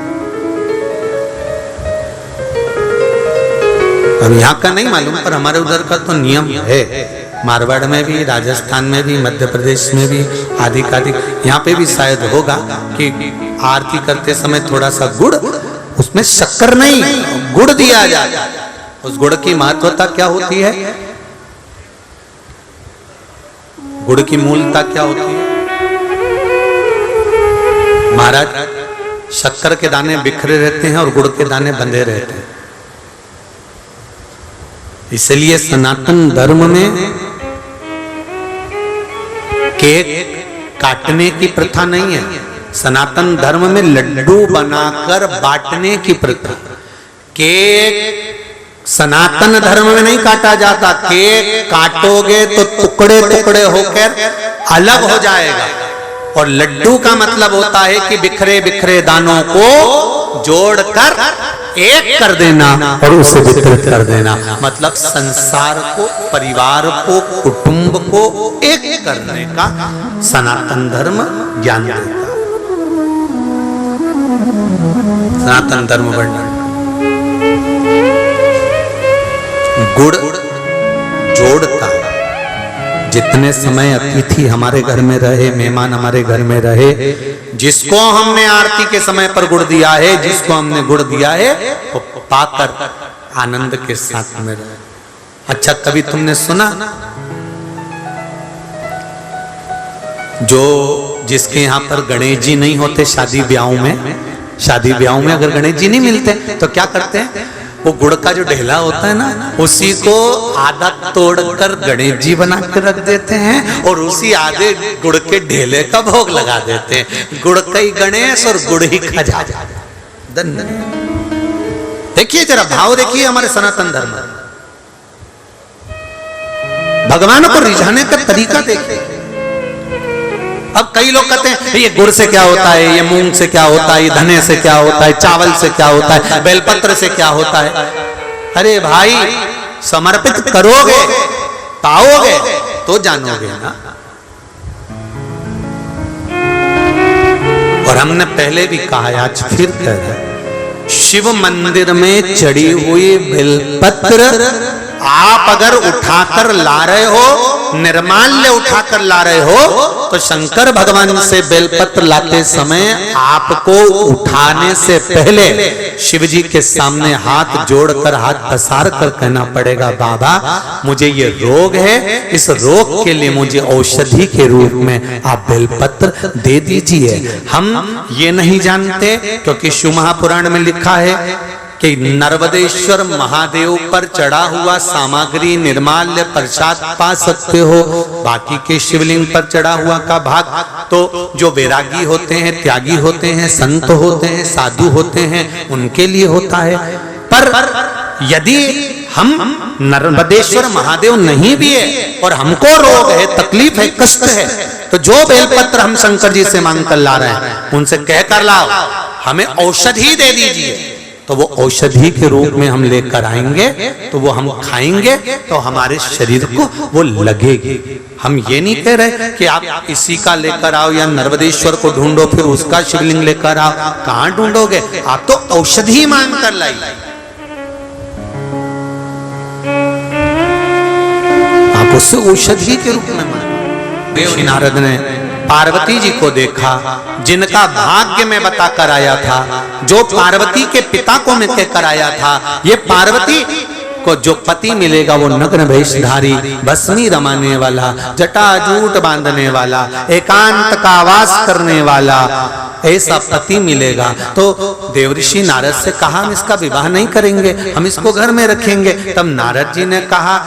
अब यहाँ का नहीं मालूम, पर हमारे उधर का तो नियम है। मारवाड़ में भी, राजस्थान में भी, मध्य प्रदेश में भी, आदि आदि यहाँ पे भी शायद होगा कि आरती करते समय थोड़ा सा गुड़, उसमें शक्कर नहीं, गुड़ दिया जाता है। उस गुड़ की महत्वता क्या होती है? गुड़ की मूलता क्या होती है? महाराज, शक्कर के दाने बिखरे रहते हैं और गुड़ के दाने बंधे रहते हैं। इसलिए सनातन धर्म में केक काटने की प्रथा नहीं है। सनातन धर्म में लड्डू बनाकर बांटने की प्रथा। केक सनातन धर्म में नहीं काटा जाता। केक काटोगे तो टुकड़े टुकड़े होकर अलग हो जाएगा, और लड्डू का मतलब होता है कि बिखरे बिखरे दानों को जोड़कर एक कर देना और उसे वितरित कर देना। मतलब संसार को, परिवार को, कुटुंब को एक करने का सनातन धर्म ज्ञान देता। सनातन धर्म वर्णन गुड़ जोड़ता। जितने समय अतिथि हमारे घर में रहे, मेहमान हमारे घर में रहे, जिसको हमने आरती के समय पर गुड़ दिया है, जिसको हमने गुड़ दिया है, वो पाकर आनंद के साथ में रहे। अच्छा, कभी तुमने सुना जो जिसके यहाँ पर गणेश जी नहीं होते, शादी ब्याहों में अगर गणेश जी नहीं मिलते तो क्या करते हैं? वो गुड़ का जो ढेला होता है ना, उसी को आधा तोड़कर गणेश जी बना के रख देते हैं, और उसी आधे गुड़ के ढेले का भोग लगा देते हैं। गुड़ का ही गणेश और गुड़ ही खजा। देखिए जरा भाव देखिए हमारे सनातन धर्म, भगवान को रिझाने का तरीका देखिए। अब कई लोग कहते हैं ये गुड़ से क्या होता है, ये मूंग से क्या होता है, ये धने से क्या होता है, चावल से क्या होता है, बेलपत्र से क्या होता है। अरे भाई, समर्पित करोगे, पाओगे तो जानोगे ना। और हमने पहले भी कहा, आज फिर कह रहे, शिव मंदिर में चढ़ी हुई बेलपत्र आप अगर उठाकर ला रहे हो निर्माल्य उठाकर ला रहे हो तो शंकर भगवान से बेलपत्र लाते समय आपको उठाने से पहले शिव जी के सामने हाथ जोड़कर, हाथ पसार कर कहना पड़ेगा, बाबा मुझे ये रोग है, इस रोग के लिए मुझे औषधि के रूप में आप बेलपत्र दे दीजिए। हम ये नहीं जानते क्योंकि शिव महापुराण में लिखा है कि नर्मदेश्वर महादेव पर चढ़ा हुआ सामग्री निर्माल्य प्रसाद पा सकते हो, बाकी के शिवलिंग पर चढ़ा हुआ का भाग तो जो वैरागी होते हैं, त्यागी होते हैं, संत होते हैं, साधु होते हैं, उनके लिए होता है। पर यदि हम नर्मदेश्वर महादेव नहीं भी है और हमको रोग है, तकलीफ है, कष्ट है, तो जो बेलपत्र हम शंकर जी से मांग कर ला रहे हैं उनसे कहकर लाओ, हमें औषधि दे दीजिए। तो वो औषधि के रूप में हम लेकर आएंगे, तो वो हम खाएंगे तो हमारे शरीर को वो लगेगी। हम ये नहीं कह रहे कि आप इसी का लेकर आओ या नर्मदेश्वर को ढूंढो फिर उसका शिवलिंग लेकर आओ। कहाँ ढूंढोगे? आप तो औषधि मांग कर लाइए। आप उससे औषधि के रूप में मांगो। नारद ने पार्वती जी को देखा, जिनका भाग्य में बताकर आया था, जो पार्वती के पिता को मैं कहकर आया था, ये पार्वती को जो पति मिलेगा वो नग्न वेशधारी, भस्मी रमाने वाला, जटाजूट बांधने वाला, एकांत का आवास करने वाला, ऐसा पति मिलेगा। तो देवऋषि नारद से कहा हम इसका विवाह नहीं करेंगे, हम इसको घर में रखेंगे। तब नारद जी ने कहा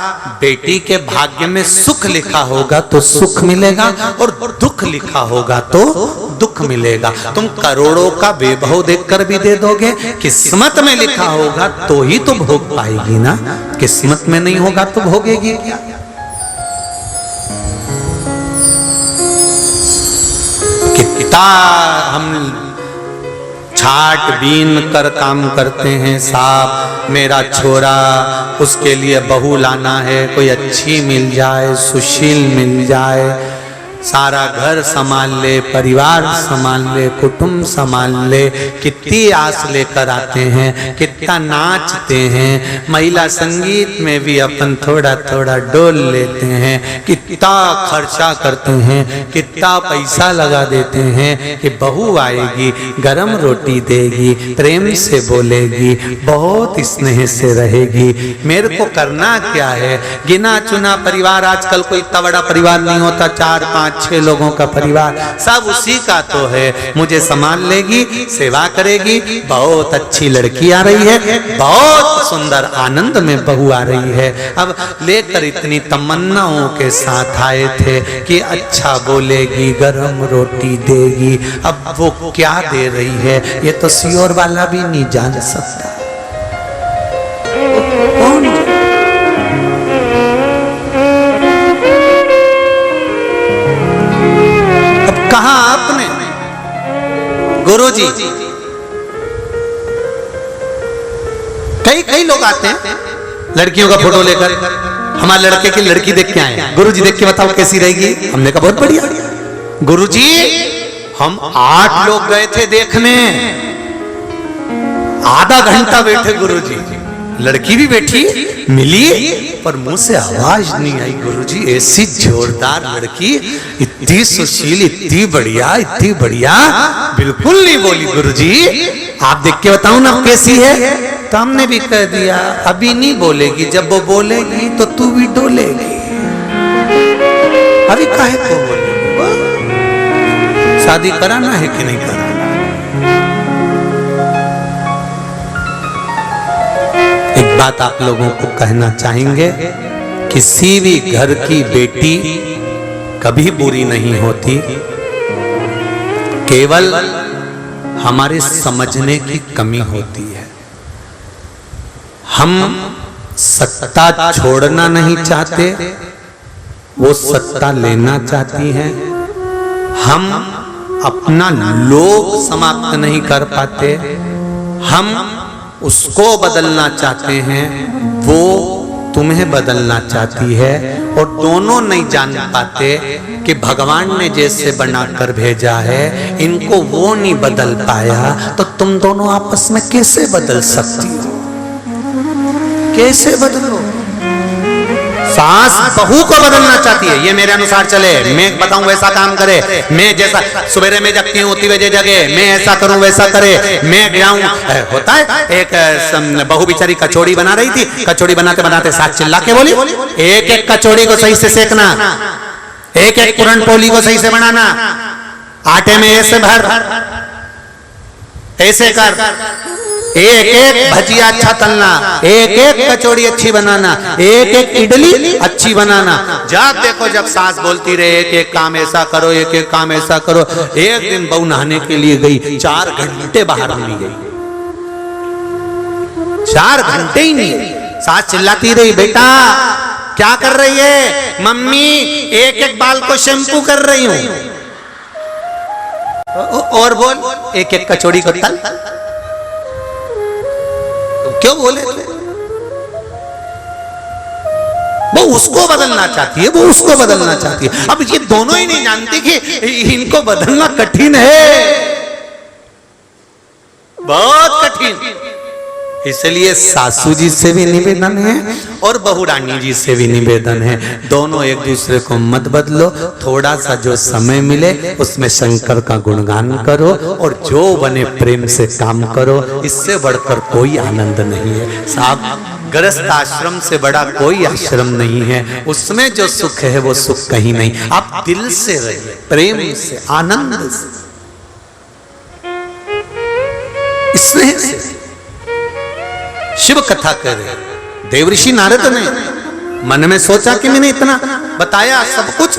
बेटी के भाग्य में सुख लिखा होगा तो सुख मिलेगा और दुख लिखा होगा तो दुख मिलेगा। तुम करोड़ों का वैभव देखकर भी दे दोगे, किस्मत में लिखा होगा तो ही तो भोग पाएगी ना, किस्मत में नहीं होगा तो भोगेगी क्या? कितना हम छाट बीन कर काम करते हैं, साहब मेरा छोरा, उसके लिए बहू लाना है, कोई अच्छी मिल जाए, सुशील मिल जाए, सारा घर संभाल ले, परिवार संभाल ले, कुटुंब संभाल ले, कितनी आस लेकर आते हैं, कितना नाचते हैं, महिला संगीत में भी अपन थोड़ा थोड़ा डोल लेते हैं, कितना खर्चा करते हैं, कितना पैसा लगा देते हैं कि बहू आएगी, गरम रोटी देगी, प्रेम से बोलेगी, बहुत स्नेह से रहेगी। मेरे को करना क्या है? गिना चुना परिवार, आजकल कोई इतना बड़ा परिवार नहीं होता, 4-5 6 लोगों का परिवार, सब उसी का तो है, मुझे संभाल लेगी, सेवा करेगी, बहुत अच्छी लड़की आ रही है, बहुत सुंदर आनंद में बहू आ रही है। अब लेकर इतनी तमन्नाओं के साथ आए थे कि अच्छा बोलेगी, गरम रोटी देगी, अब वो क्या दे रही है ये तो सियोर वाला भी नहीं जान सकता। कौन? कहा आपने? गुरुजी, कई लोग आते हैं लड़कियों का फोटो लेकर, हमारे लड़के की लड़की देख के आए, गुरुजी देख के बताओ कैसी रहेगी? हमने कहा बहुत बढ़िया। गुरुजी हम 8 लोग गए थे देखने, आधा घंटा बैठे गुरुजी, लड़की भी बैठी, मिली, पर मुंह से आवाज नहीं आई। गुरुजी ऐसी जोरदार लड़की, इतनी सुशील, इतनी बढ़िया, बिल्कुल नहीं बोली। गुरुजी आप देख के बताओ ना कैसी है? तो हमने भी कह दिया अभी नहीं बोलेगी, जब वो बोलेगी तो तू भी डोलेगी, अभी काहे को बोलेगी? शादी कराना है कि नहीं कराना? एक बात आप लोगों को कहना चाहेंगे, किसी भी घर की बेटी कभी बुरी नहीं होती, केवल हमारे समझने की कमी होती है। हम सत्ता छोड़ना नहीं चाहते, वो सत्ता लेना चाहती है। हम अपना लोभ समाप्त नहीं कर पाते, हम उसको बदलना चाहते हैं, वो तुम्हें बदलना चाहती है, और दोनों नहीं जान पाते कि भगवान ने जैसे बनाकर भेजा है इनको वो नहीं बदल पाया, तो तुम दोनों आपस में कैसे बदल सकती हो? कैसे बदलो? सास बहू को बदलना चाहती है, ये मेरे अनुसार चले, मैं बताऊं वैसा काम करे, मैं जैसा सवेरे में जगती हूँ उतनी बजे जगे, मैं ऐसा करूं वैसा करे, मैं जाऊं। होता है एक बहू बेचारी कचौड़ी बना रही थी, कचौड़ी बनाते बनाते सास चिल्ला के बोली, एक एक कचौड़ी को सही से सेकना, एक एक पूरन पोली को सही से बनाना, आटे में ऐसे भर, ऐसे कर, एक एक भजिया अच्छा तलना, एक एक कचौड़ी अच्छी बनाना, एक एक इडली अच्छी बनाना। जब देखो जब सास बोलती रहे एक एक काम ऐसा करो, एक एक काम ऐसा करो। एक दिन बहू नहाने के लिए गई, 4 घंटे बाहर नहीं गई, 4 घंटे ही नहीं। सास चिल्लाती रही, बेटा क्या कर रही है? मम्मी एक एक बाल को शैम्पू कर रही हूं। और बोल, एक एक कचौड़ी को तल। क्यों बोले? वो उसको बदलना चाहती है, वो उसको बदलना चाहती है। अब ये दोनों ही नहीं जानते कि इनको बदलना कठिन है, बहुत कठिन। इसलिए सासू जी से भी निवेदन है और बहू रानी जी से भी निवेदन है, दोनों एक दूसरे को मत बदलो। थोड़ा सा जो समय मिले उसमें शंकर का गुणगान करो और जो बने प्रेम से काम करो। इससे बढ़कर कोई आनंद नहीं है साहब। गृहस्थ आश्रम से बड़ा कोई आश्रम नहीं है, उसमें जो सुख है वो सुख कहीं नहीं। आप दिल से रहिए, प्रेम से, आनंद से, स्नेह से। शिव कथा करे देवऋषि नारद ने मन में सोचा कि मैंने इतना बताया सब कुछ।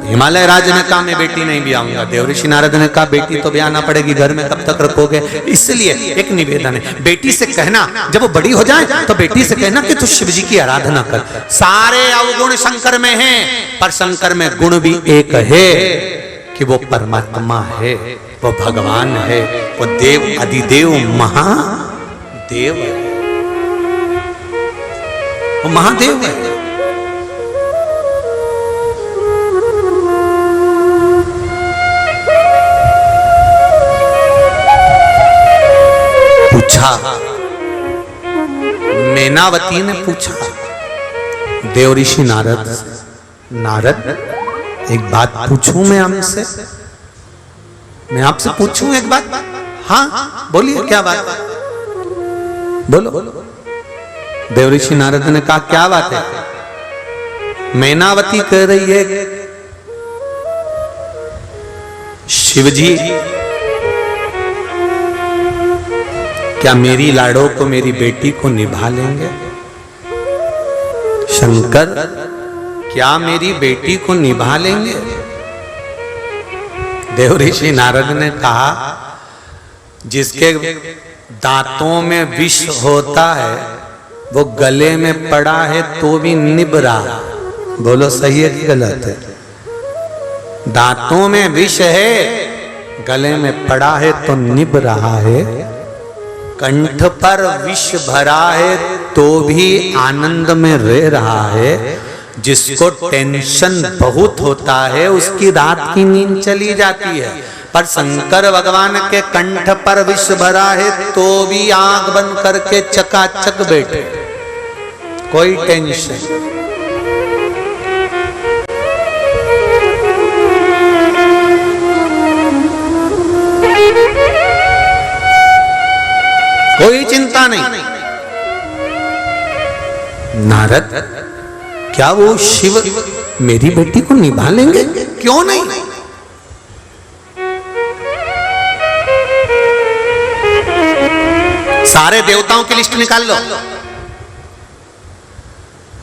हिमालय राज ने कहा मैं बेटी नहीं भी आऊंगा। देवऋषि नारद ने कहा बेटी तो भी आना पड़ेगी, घर में कब तक रखोगे? इसलिए एक निवेदन है, बेटी से कहना जब वो बड़ी हो जाए तो बेटी से कहना कि तू शिव जी की आराधना कर। सारे अवगुण शंकर में हैं, पर शंकर में गुण भी एक है कि वो परमात्मा है, वो भगवान है, वो देव अधिदेव महादेव है, वो महादेव है। पूछा, मैनावती ने पूछा देवऋषि नारद से, नारद एक बात पूछूं मैं आपसे? मैं आपसे पूछूं एक बात? हाँ बोलिए, क्या बात? बोलो। देवऋषि नारद ने कहा क्या बात है? मैनावती कह रही है शिवजी क्या मेरी लाड़ो को, मेरी बेटी को निभा लेंगे? शंकर क्या मेरी बेटी को निभा लेंगे? देवऋषि नारद ने कहा जिसके दांतों में विष होता है वो गले में पड़ा है तो भी निभ रहा। बोलो सही है कि गलत है? दांतों में विष है, गले में पड़ा है तो निभ रहा है। कंठ पर विष भरा है तो भी आनंद में रह रहा है। जिसको टेंशन बहुत होता है उसकी रात की नींद चली जाती है, पर शंकर भगवान के कंठ पर विष भरा है तो भी आंख बंद करके चकाचक बैठे, कोई टेंशन। कोई चिंता नहीं। नारद क्या वो शिव मेरी बेटी को निभा लेंगे? क्यों नहीं? सारे देवताओं की लिस्ट निकाल लो।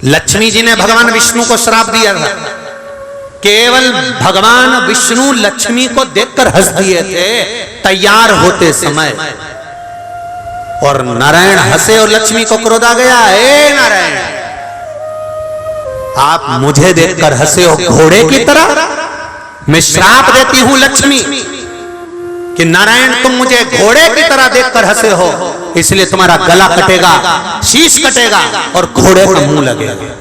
लक्ष्मी जी ने भगवान विष्णु को श्राप दिया था, केवल भगवान विष्णु लक्ष्मी को देखकर हंस दिए थे तैयार होते समय, और नारायण हंसे और लक्ष्मी को क्रोध आ गया। हे नारायण, आप मुझे देखकर हंसे हो घोड़े की तरह, मैं श्राप देती हूं लक्ष्मी कि नारायण तुम मुझे घोड़े की तरह देखकर हंसे हो, इसलिए तुम्हारा गला कटेगा, शीश कटेगा और घोड़े का मुंह लगेगा।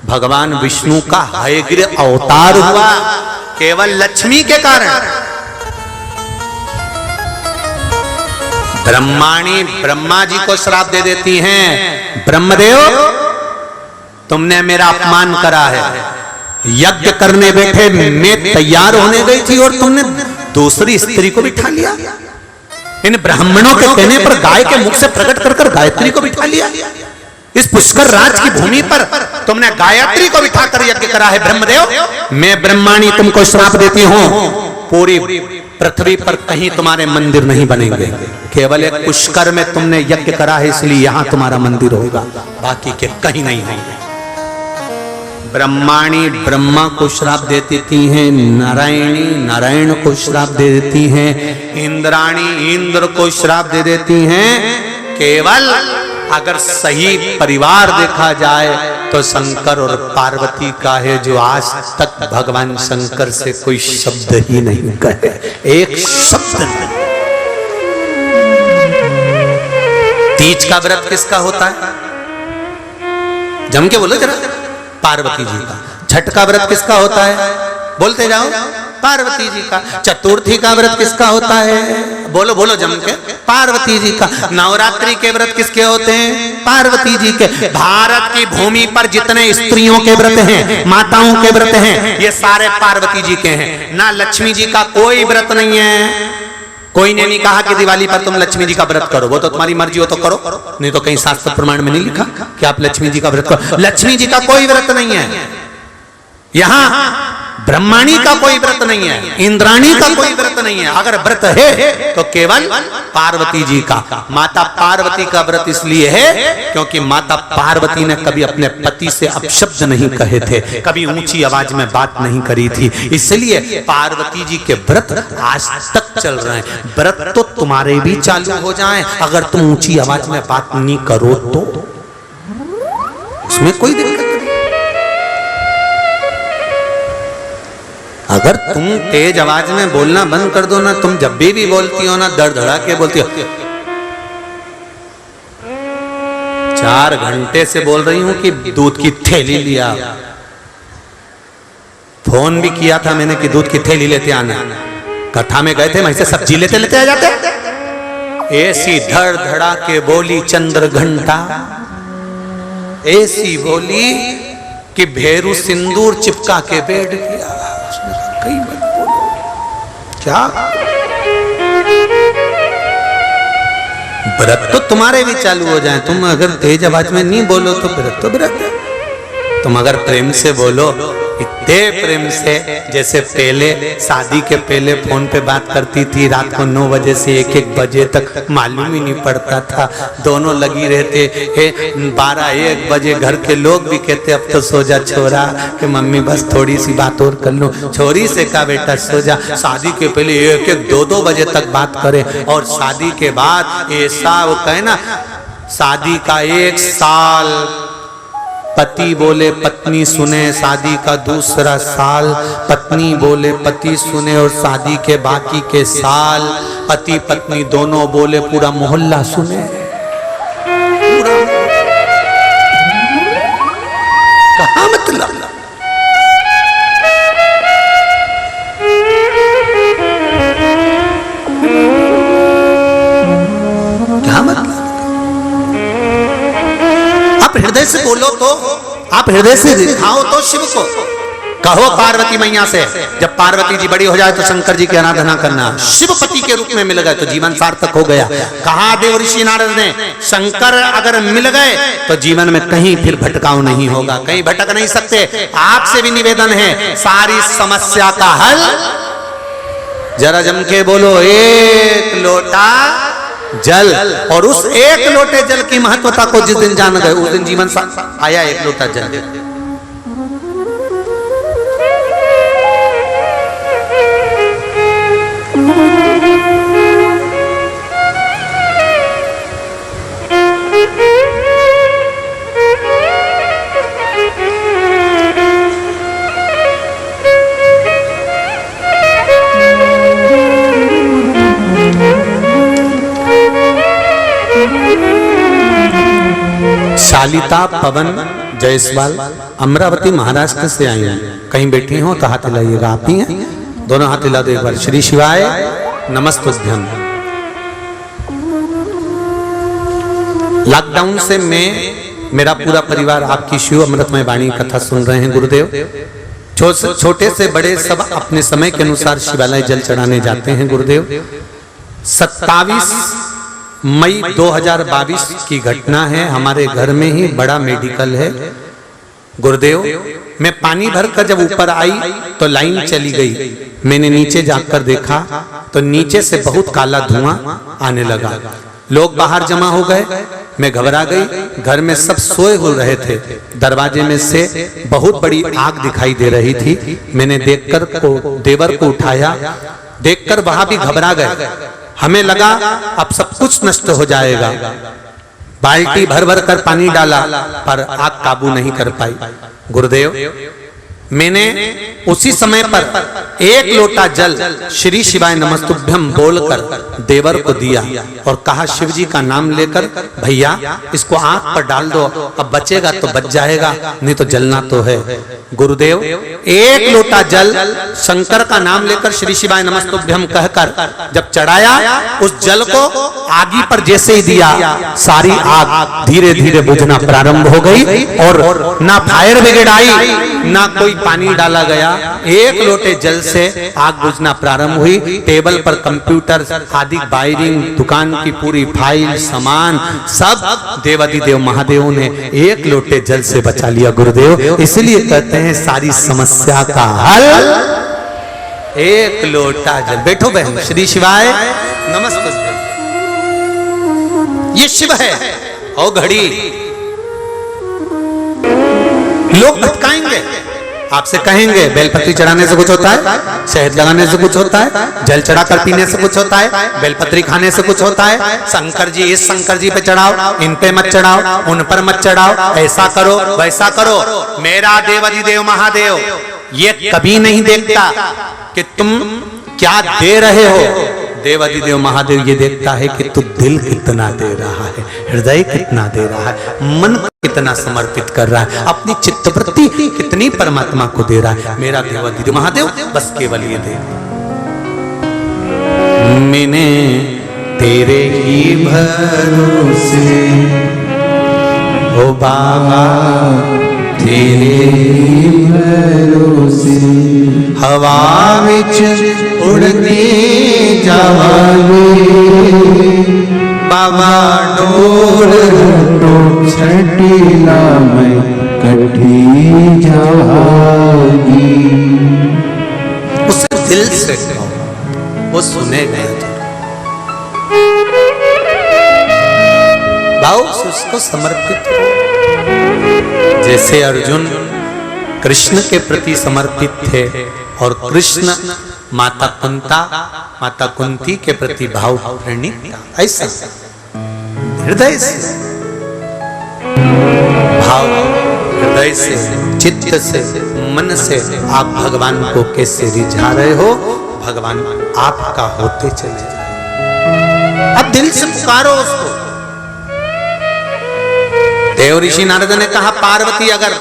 भगवान विष्णु का हयग्रीव अवतार हुआ केवल लक्ष्मी के कारण। ब्रह्माणी ब्रह्मा जी को श्राप दे देती हैं, ब्रह्मदेव तुमने मेरा अपमान करा है। यज्ञ करने बैठे मैं तैयार होने गई थी और तुमने दूसरी स्त्री को बिठा लिया। इन ब्राह्मणों के कहने पर गाय के मुख से प्रकट कर कर गायत्री को बिठा लिया। इस पुष्कर राज की भूमि पर तुमने गायत्री को बिठाकर यज्ञ करा है। ब्रह्मदेव, मैं ब्रह्माणी तुमको श्राप देती हूं, पूरी पृथ्वी पर कहीं तुम्हारे मंदिर नहीं बनेंगे। केवल एक पुष्कर में तुमने यज्ञ करा है इसलिए यहां तुम्हारा मंदिर होगा, बाकी के कहीं नहीं होंगे। ब्रह्माणी ब्रह्मा को श्राप दे देती हैं, नारायणी नारायण को श्राप दे देती हैं, इंद्राणी इंद्र को श्राप दे देती हैं। केवल अगर सही परिवार देखा जाए तो शंकर और पार्वती का है, जो आज तक भगवान शंकर से कोई शब्द ही नहीं कहे, एक शब्द नहीं। तीज का व्रत किसका होता है? जम के बोलो जरा। पार्वती जी का। छठ का व्रत किसका होता है? बोलते जाओ। पार्वती जी का। चतुर्थी का व्रत किसका होता है? बोलो बोलो जम के। पार्वती जी का। नवरात्रि के व्रत किसके होते हैं? पार्वती जी के। भारत की भूमि पर जितने स्त्रियों के व्रत हैं, माताओं के व्रत हैं, ये सारे पार्वती जी के हैं। ना लक्ष्मी जी का कोई व्रत नहीं है। कोई ने नहीं कहा कि दिवाली पर तुम लक्ष्मी जी का व्रत करो, वो तो तुम्हारी मर्जी हो तो करो, नहीं तो कहीं शास्त्र प्रमाण में नहीं लिखा कि आप लक्ष्मी जी का व्रत करो। लक्ष्मी जी का कोई व्रत नहीं है। यहां ब्रह्माणी का कोई व्रत नहीं है, इंद्राणी का कोई व्रत नहीं है। अगर व्रत है तो केवल पार्वती जी का। माता पार्वती का व्रत इसलिए है क्योंकि माता पार्वती ने कभी अपने पति से अपशब्द नहीं कहे थे, कभी ऊंची आवाज में बात नहीं करी थी, इसलिए पार्वती जी के व्रत आज तक चल रहे हैं। व्रत तो तुम्हारे भी चालू हो जाए अगर तुम ऊंची आवाज में बात नहीं करो तो, उसमें कोई दिक्कत नहीं। अगर तुम तेज आवाज में बोलना बंद कर दो ना, तुम जब भी बोलती हो ना धड़धड़ा के बोलती हो। 4 घंटे से बोल रही हूं कि दूध की थैली लिया। फोन भी किया था मैंने कि दूध की थैली लेते आना। कथा में गए थे, वहीं से सब्जी लेते लेते आ जाते। ऐसी धड़धड़ा के बोली चंद्र घंटा, ऐसी बोली कि भेरू सिंदूर चिपका के बैठ गया। कई मत बोलो क्या? व्रत तो तुम्हारे भी चालू हो जाए। तुम अगर तेज आवाज में नहीं बोलो तो व्रत तो व्रत है। तुम अगर प्रेम से बोलो, इतने प्रेम से, जैसे पहले शादी के पहले फोन पे बात करती थी रात को 9 बजे से 1-1 बजे तक, मालूम ही नहीं पड़ता था। दोनों लगी रहते हैं। 12-1 बजे घर के लोग भी कहते अब तो सो जा छोरा, कि मम्मी बस थोड़ी सी बात और कर लो। छोरी से कहा बेटा सो जा। शादी के पहले 1-1, 2-2 बजे तक बात करे, और शादी के बाद ऐसा वो कहे ना, शादी का 1 साल पति बोले पत्नी सुने, शादी का दूसरा साल पत्नी बोले पति सुने, और शादी के बाकी के साल पति पत्नी दोनों बोले पूरा मोहल्ला सुने। कहाँ मतलब? क्या मतलब? आप हृदय से बोलो तो, आप हृदय से दिखाओ तो शिव को। कहो पार्वती मैया से, जब पार्वती जी बड़ी हो जाए तो शंकर जी की आराधना करना। शिव पति के रूप में मिल गए तो जीवन सार्थक हो गया। कहा देव ऋषि नारद ने, शंकर अगर मिल गए तो जीवन में कहीं फिर भटकाव नहीं होगा, कहीं भटक नहीं सकते। आपसे भी निवेदन है, सारी समस्या का हल जरा जम के बोलो, 1 लोटा जल। और उस 1 लोटे जल की महत्वता को जिस दिन जान गए उस दिन जीवन आया 1 लोटा जल। शालिता पवन जायसवाल अमरावती महाराष्ट्र से आई हैं। कहीं बैठी हो तो हाथ हिलाइएगा। आप ही हैं? दोनों हाथ हिला दो एक बार। श्री शिवाय नमस्तुभ्यं। लॉकडाउन से मैं मेरा पूरा परिवार आपकी शिव अमृतमय वाणी कथा सुन रहे हैं गुरुदेव। छोटे से बड़े सब अपने समय के अनुसार शिवालय जल चढ़ाने जाते हैं गुरुदेव। 27 मई 2022 की घटना है। हमारे घर में ही बड़ा मेडिकल है गुरुदेव। मैं पानी भरकर जब ऊपर आई तो लाइन चली गई। मैंने नीचे जाकर देखा तो नीचे से बहुत काला धुआं आने लगा। लोग बाहर जमा हो गए। मैं घबरा गई। घर में सब सोए हो रहे थे। दरवाजे में से बहुत बड़ी आग दिखाई दे रही थी। मैंने देखकर देवर को उठाया। देखकर वहां भी घबरा गए। हमें लगा अब सब कुछ नष्ट हो जाएगा। बाल्टी भर भर कर पानी डाला पर आग काबू नहीं कर पाई गुरुदेव। मैंने उसी समय पर एक लोटा जल श्री शिवाय नमस्तुभ्यम बोलकर देवर को दिया और कहा शिव जी का नाम लेकर भैया इसको आंख पर डाल दो, अब बचेगा तो बच जाएगा, नहीं तो जलना तो है। गुरुदेव एक लोटा जल शंकर का नाम लेकर श्री शिवाय नमस्तुभ्यम कहकर जब चढ़ाया, उस जल को आगी पर जैसे ही दिया सारी आग धीरे धीरे बुझना प्रारंभ हो गई और ना फायर ब्रिगेड आई ना कोई पानी डाला गया। एक लोटे जल से आग बुझना प्रारंभ हुई। टेबल पर कंप्यूटर आदि वायरिंग, दुकान की पूरी फाइल सामान सब देवादिदेव महादेव ने एक लोटे जल से बचा लिया गुरुदेव। इसलिए कहते हैं सारी समस्या का हल एक लोटा जल। बैठो बहन, श्री शिवाय नमस्ते। ये शिव है और घड़ी लोग भटकाएंगे, आपसे कहेंगे बेलपत्री चढ़ाने से कुछ होता है, शहद लगाने से कुछ होता है, जल चढ़ाकर पीने से कुछ होता है, बेलपत्री खाने से कुछ होता है, शंकर जी इस शंकर जी पे चढ़ाओ, इन पे मत चढ़ाओ, उन पर मत चढ़ाओ, ऐसा करो वैसा करो। मेरा देवादिदेव महादेव ये कभी नहीं देखता कि तुम क्या दे रहे हो। देवादिदेव महादेव ये देखता है कि तू दिल कितना दे रहा है, हृदय कितना दे रहा है, मन कितना समर्पित कर रहा है, अपनी चित्तवृत्ति कितनी परमात्मा को दे रहा है। मेरा देवादिदेव महादेव बस केवल ये दे। मैंने तेरे ही भरोसे हो बाबा, तेरे ही भरोसे हवा विच उड़ते जावांगे बाबा, डोर छटीला में कठी जावांगी। उसे दिल से वो सुनेगा भाव उसको समर्पित हो। जैसे अर्जुन कृष्ण के प्रति समर्पित थे और कृष्ण माता कुंती के प्रति भाव प्रणीत था, ऐसा हृदय से भाव, हृदय से, चित्त से, मन से आप भगवान को कैसे रिझा रहे हो, भगवान आपका होते चले जाए। अब दिल से पुकारो उसको। देव ऋषि नारद ने कहा पार्वती अगर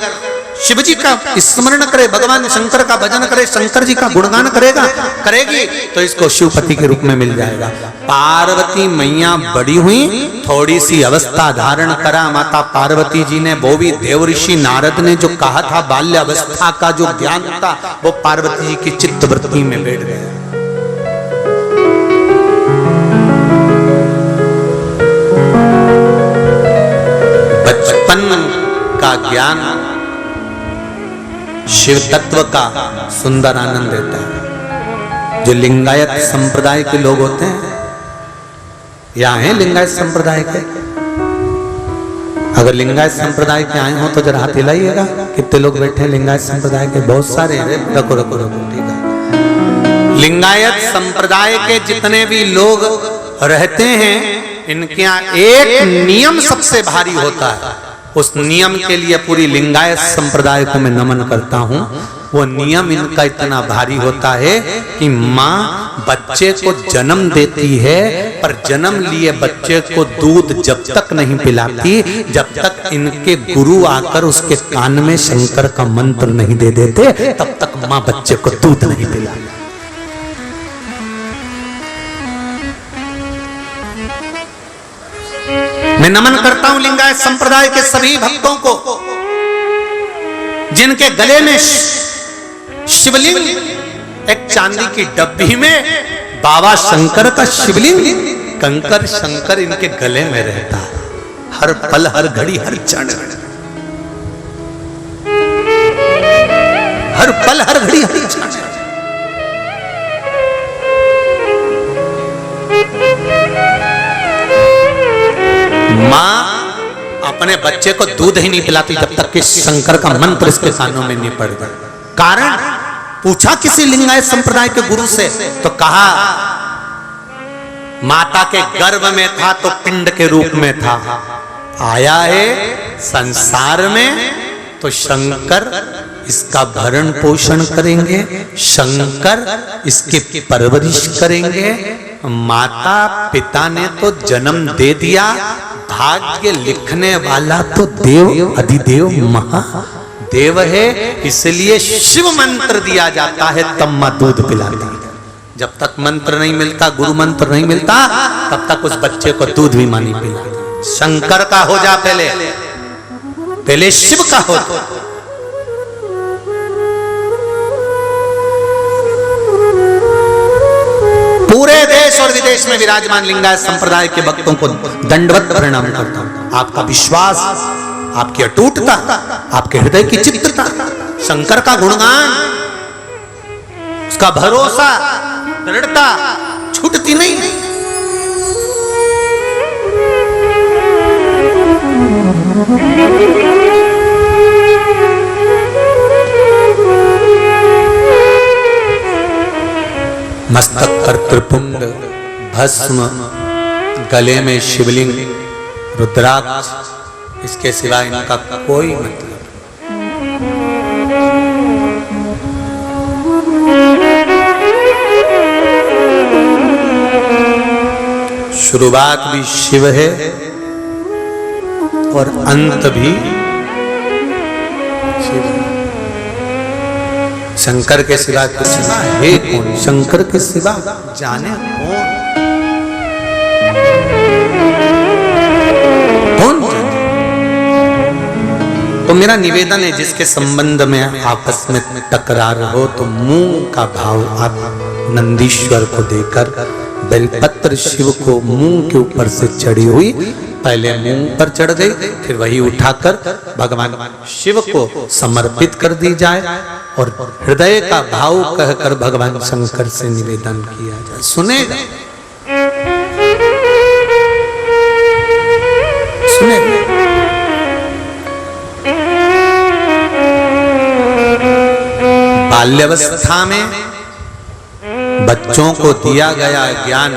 शिव जी का स्मरण करे, भगवान शंकर का भजन करे, शंकर जी का गुणगान करेगी तो इसको शिवपति के रूप में मिल जाएगा। पार्वती मैया बड़ी हुई, थोड़ी सी अवस्था धारण करा माता पार्वती जी ने। वो भी देव ऋषि नारद ने जो कहा था बाल्य अवस्था का जो ज्ञान था वो पार्वती जी की चित्तवृत्ति में बैठ गया। बचपन का ज्ञान शिव तत्व का सुंदर आनंद देता है। जो लिंगायत संप्रदाय के लोग होते हैं, यहाँ हैं लिंगायत संप्रदाय के, अगर लिंगायत संप्रदाय के आए हो तो जरा हाथ हिलाइएगा। कितने लोग बैठे हैं लिंगायत संप्रदाय के? बहुत सारे। रखो रखो रखो, ठीक है। लिंगायत संप्रदाय के जितने भी लोग रहते हैं, इनके यहाँ एक नियम सबसे भारी होता है। उस नियम के लिए पूरी लिंगायत संप्रदाय को मैं नमन करता हूँ। वो नियम इनका इतना भारी होता है कि माँ बच्चे को जन्म देती है, पर जन्म लिए बच्चे को दूध जब तक नहीं पिलाती, जब तक इनके गुरु आकर उसके कान में शंकर का मंत्र नहीं दे देते, तब तक माँ बच्चे को दूध नहीं पिलाती। मैं नमन करता हूं लिंगायत संप्रदाय के सभी भक्तों को, जिनके गले में शिवलिंग, एक चांदी की डब्बी में बाबा शंकर का शिवलिंग, कंकर शंकर इनके गले में रहता है, हर पल हर घड़ी हर क्षण, हर पल हर घड़ी हर क्षण। मां अपने बच्चे को दूध ही नहीं पिलाती जब तक कि शंकर का मंत्र इसके कानों में नहीं पड़ जाए। कारण पूछा किसी लिंगायत संप्रदाय के गुरु से, तो कहा माता के गर्भ में था तो पिंड के रूप में था, आया है संसार में तो शंकर इसका भरण पोषण करेंगे, शंकर इसकी परवरिश करेंगे। माता पिता ने तो जन्म दे दिया, भाग्य लिखने वाला तो देव अधिदेव महादेव है, इसलिए शिव मंत्र दिया जाता है, तब मां दूध पिलाती है। जब तक मंत्र नहीं मिलता, गुरु मंत्र नहीं मिलता, तब तक उस बच्चे को दूध भी मां नहीं पिलाती। शंकर का हो जा पहले शिव का हो। पूरे देश और विदेश में विराजमान लिंगायत संप्रदाय के भक्तों को दंडवत प्रणाम करता हूं। आपका विश्वास, आपकी अटूटता, आपके हृदय की चित्तता, शंकर का गुणगान, उसका भरोसा, दृढ़ता छूटती नहीं। मस्तक पर त्रिपुंड, भस्म, गले में शिवलिंग, रुद्राक्ष, इसके सिवा इनका कोई मतलब। शुरुआत भी शिव है और अंत भी शिव है। शंकर के सिवा के सिवा है कौन? शंकर के सिवा जाने कौन जाने? तो मेरा निवेदन है, जिसके संबंध में आपस में टकरार हो तो मुंह का भाव आप नंदीश्वर को देकर, बेलपत्र शिव को मुंह के ऊपर से चढ़ी हुई, पहले मुंह पर चढ़ गई, फिर वही उठाकर भगवान शिव को समर्पित कर दी जाए और हृदय का भाव कहकर भगवान शंकर से निवेदन किया जाए। सुनेगा, सुनेगा। बाल्यावस्था में बच्चों को दिया गया ज्ञान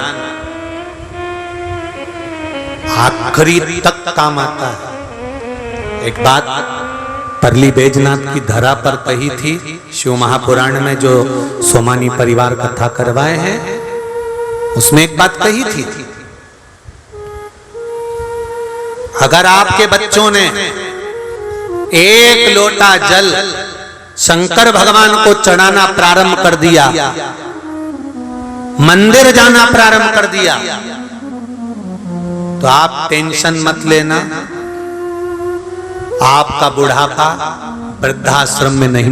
आखिरी तक काम आता है। एक बात परली बैजनाथ की धरा पर कही थी, शिव महापुराण में जो सोमानी परिवार कथा करवाए हैं, उसमें एक बात कही थी, अगर आपके बच्चों ने एक लोटा जल शंकर भगवान को चढ़ाना प्रारंभ कर दिया, मंदिर जाना प्रारंभ कर दिया, तो आप टेंशन मत लेना, आपका बुढ़ापा वृद्धाश्रम में नहीं